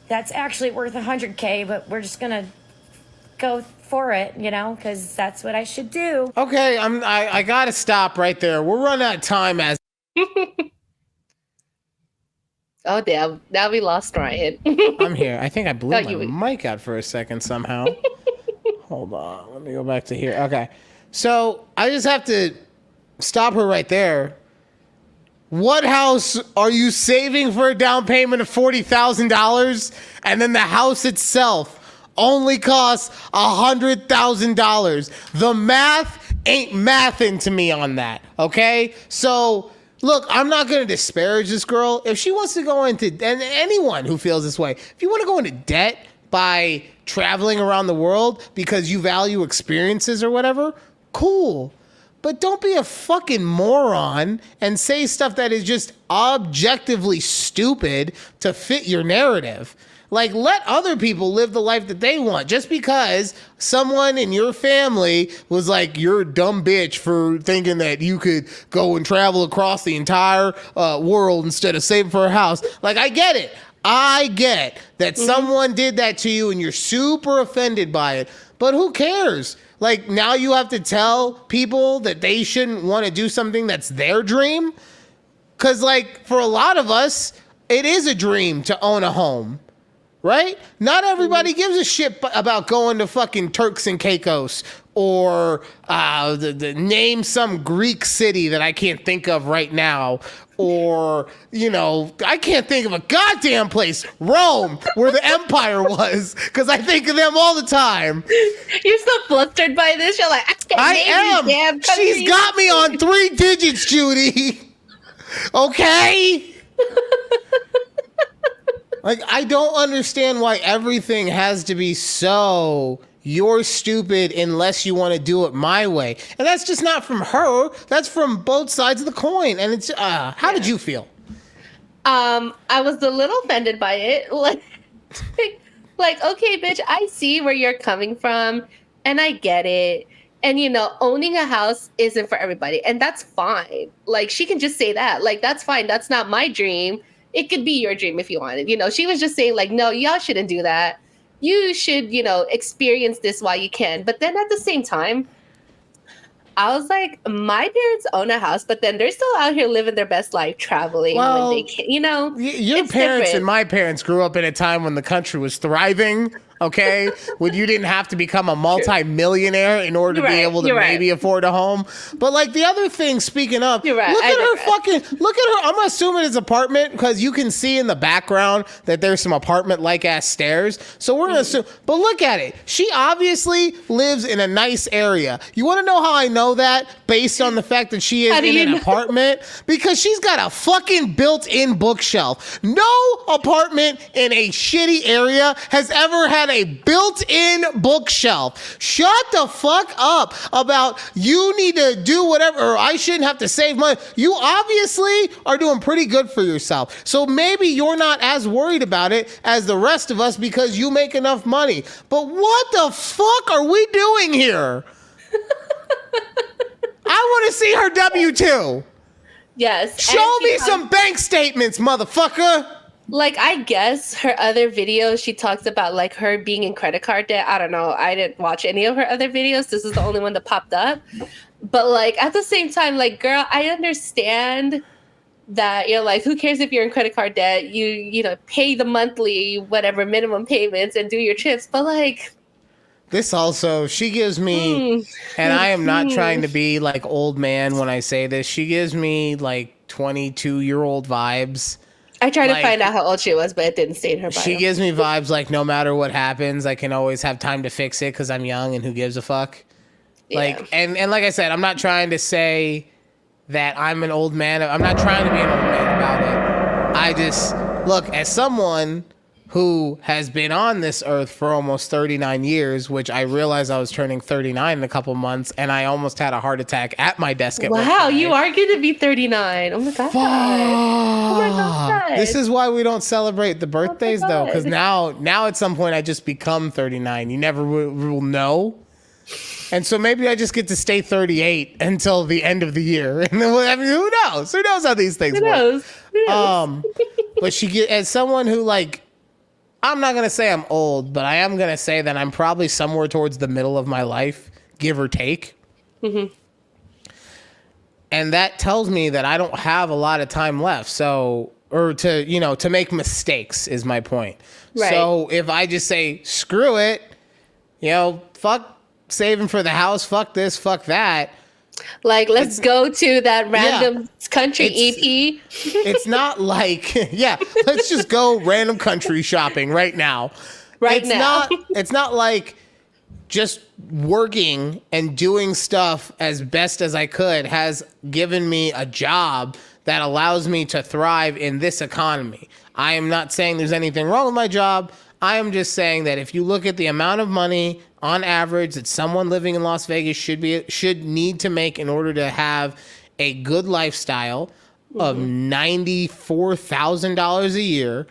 that's actually worth 100K, but we're just going to go for it, because that's what I should do. Okay, I got to stop right there. We're running out of time as... Oh, damn. Now we lost Ryan. I'm here. I think I blew my mic out for a second somehow. Hold on. Let me go back to here. Okay. So I just have to stop her right there. What house are you saving for a down payment of $40,000, and then the house itself only costs $100,000? The math ain't mathing to me on that. Okay. So look, I'm not going to disparage this girl. If she wants to go into, and anyone who feels this way, if you want to go into debt by traveling around the world because you value experiences or whatever, cool. But don't be a fucking moron and say stuff that is just objectively stupid to fit your narrative. Like, let other people live the life that they want. Just because someone in your family was like, you're a dumb bitch for thinking that you could go and travel across the entire world instead of saving for a house. Like, I get it. I get that someone did that to you and you're super offended by it. But who cares? Like, now you have to tell people that they shouldn't want to do something that's their dream? Because, like, for a lot of us, it is a dream to own a home. Right? Not everybody gives a shit about going to fucking Turks and Caicos or name some Greek city that I can't think of right now. Or, I can't think of a goddamn place, Rome, where the empire was, because I think of them all the time. You're so flustered by this. You're like, I am. She's got me on 3 digits, Judy. Okay? Like, I don't understand why everything has to be so you're stupid unless you want to do it my way. And that's just not from her. That's from both sides of the coin. And it's, how did you feel? I was a little offended by it. Like, okay, bitch, I see where you're coming from and I get it. And owning a house isn't for everybody, and that's fine. Like, she can just say that. Like, that's fine. That's not my dream. It could be your dream if you wanted. She was just saying, like, no, y'all shouldn't do that. You should, experience this while you can. But then at the same time, I was like, my parents own a house, but then they're still out here living their best life, traveling when they can. Your parents and my parents grew up in a time when the country was thriving. Okay, when you didn't have to become a multi-millionaire in order to be able to maybe afford a home. But like the other thing, speaking of, look at her. I'm assuming it's apartment because you can see in the background that there's some apartment-like ass stairs. So we're gonna assume. But look at it. She obviously lives in a nice area. You want to know how I know that? Based on the fact that she is in an apartment, because she's got a fucking built-in bookshelf. No apartment in a shitty area has ever had a built-in bookshelf. Shut the fuck up about you need to do whatever, or I shouldn't have to save money. You obviously are doing pretty good for yourself. So maybe you're not as worried about it as the rest of us because you make enough money. But what the fuck are we doing here? I want to see her W-2. Yes. Show me some bank statements, motherfucker. Like, I guess her other videos, she talks about, like, her being in credit card debt. I don't know. I didn't watch any of her other videos. This is the only one that popped up. But, like, at the same time, like, girl, I understand that you're like, who cares if you're in credit card debt? You pay the monthly, whatever, minimum payments and do your trips. But, like... This also, she gives me, and I am not trying to be, like, old man when I say this. She gives me, like, 22-year-old vibes. I tried to find out how old she was, but it didn't stay in her bio. She gives me vibes like no matter what happens, I can always have time to fix it because I'm young and who gives a fuck. Yeah. Like, and like I said, I'm not trying to say that I'm an old man. I'm not trying to be an old man about it. I just, look, as someone who has been on this earth for almost 39 years, which I realized I was turning 39 in a couple months, and I almost had a heart attack at my desk at work. Wow, you are going to be 39. Oh my God. Fuck. Oh my God. This is why we don't celebrate the birthdays, though, because now at some point I just become 39. You never will know. And so maybe I just get to stay 38 until the end of the year. And then, I mean, who knows? Who knows how these things work? Who knows? But as someone who, like, I'm not going to say I'm old, but I am going to say that I'm probably somewhere towards the middle of my life, give or take. Mm-hmm. And that tells me that I don't have a lot of time left. So, or to make mistakes is my point. Right. So if I just say, screw it, fuck saving for the house, fuck this, fuck that. Like, let's go to that random country EP. It's not like, let's just go random country shopping right now. It's not like just working and doing stuff as best as I could has given me a job that allows me to thrive in this economy. I am not saying there's anything wrong with my job. I am just saying that if you look at the amount of money on average that someone living in Las Vegas should need to make in order to have a good lifestyle of $94,000 a year,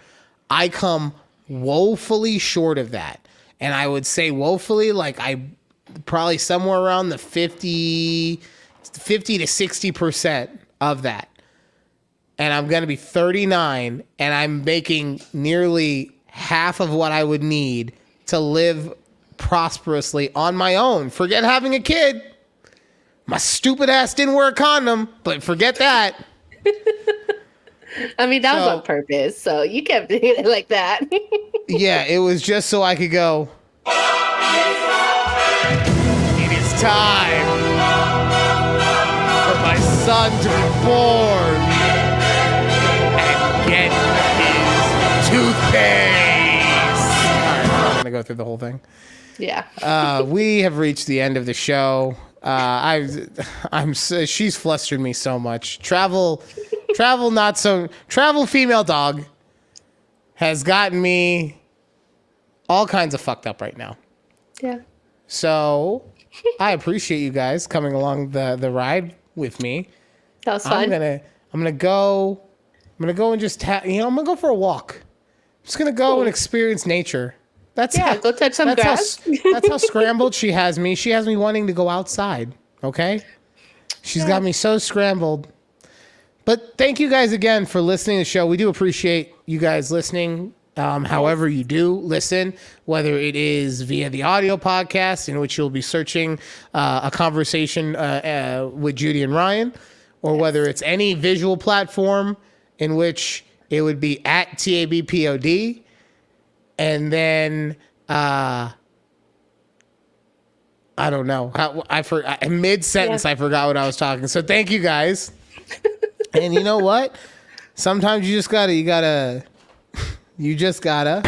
I come woefully short of that. And I would say woefully, like I probably somewhere around the 50 to 60% of that. And I'm going to be 39 and I'm making nearly half of what I would need to live prosperously on my own. Forget having a kid. My stupid ass didn't wear a condom, but forget that. I mean, that was on purpose, so you kept doing it like that. Yeah, it was just so I could go, it is time for my son to be born and get his toothpaste. All right, I'm not going to go through the whole thing. Yeah. We have reached the end of the show. She's flustered me so much. Travel female dog has gotten me all kinds of fucked up right now. Yeah. So I appreciate you guys coming along the ride with me. That was fun. I'm gonna go and just I'm gonna go for a walk. I'm just gonna go and experience nature That's Yeah, go touch some grass. That's how scrambled she has me. She has me wanting to go outside. Okay, she's got me so scrambled. But thank you guys again for listening to the show. We do appreciate you guys listening. However you do listen, whether it is via the audio podcast in which you'll be searching a conversation with Judy and Ryan, or whether it's any visual platform in which it would be at TABPOD. And then, I don't know. Mid-sentence, I forgot what I was talking. So thank you guys. And you know what? Sometimes you just gotta Ejectocito,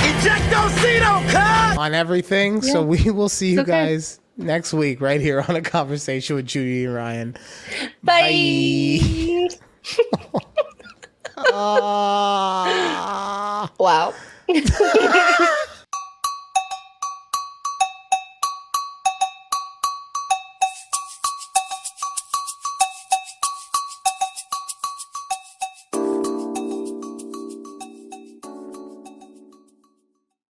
cut! on everything. Yeah. So we will see you guys next week right here on A Conversation with Judy and Ryan. Bye. Bye.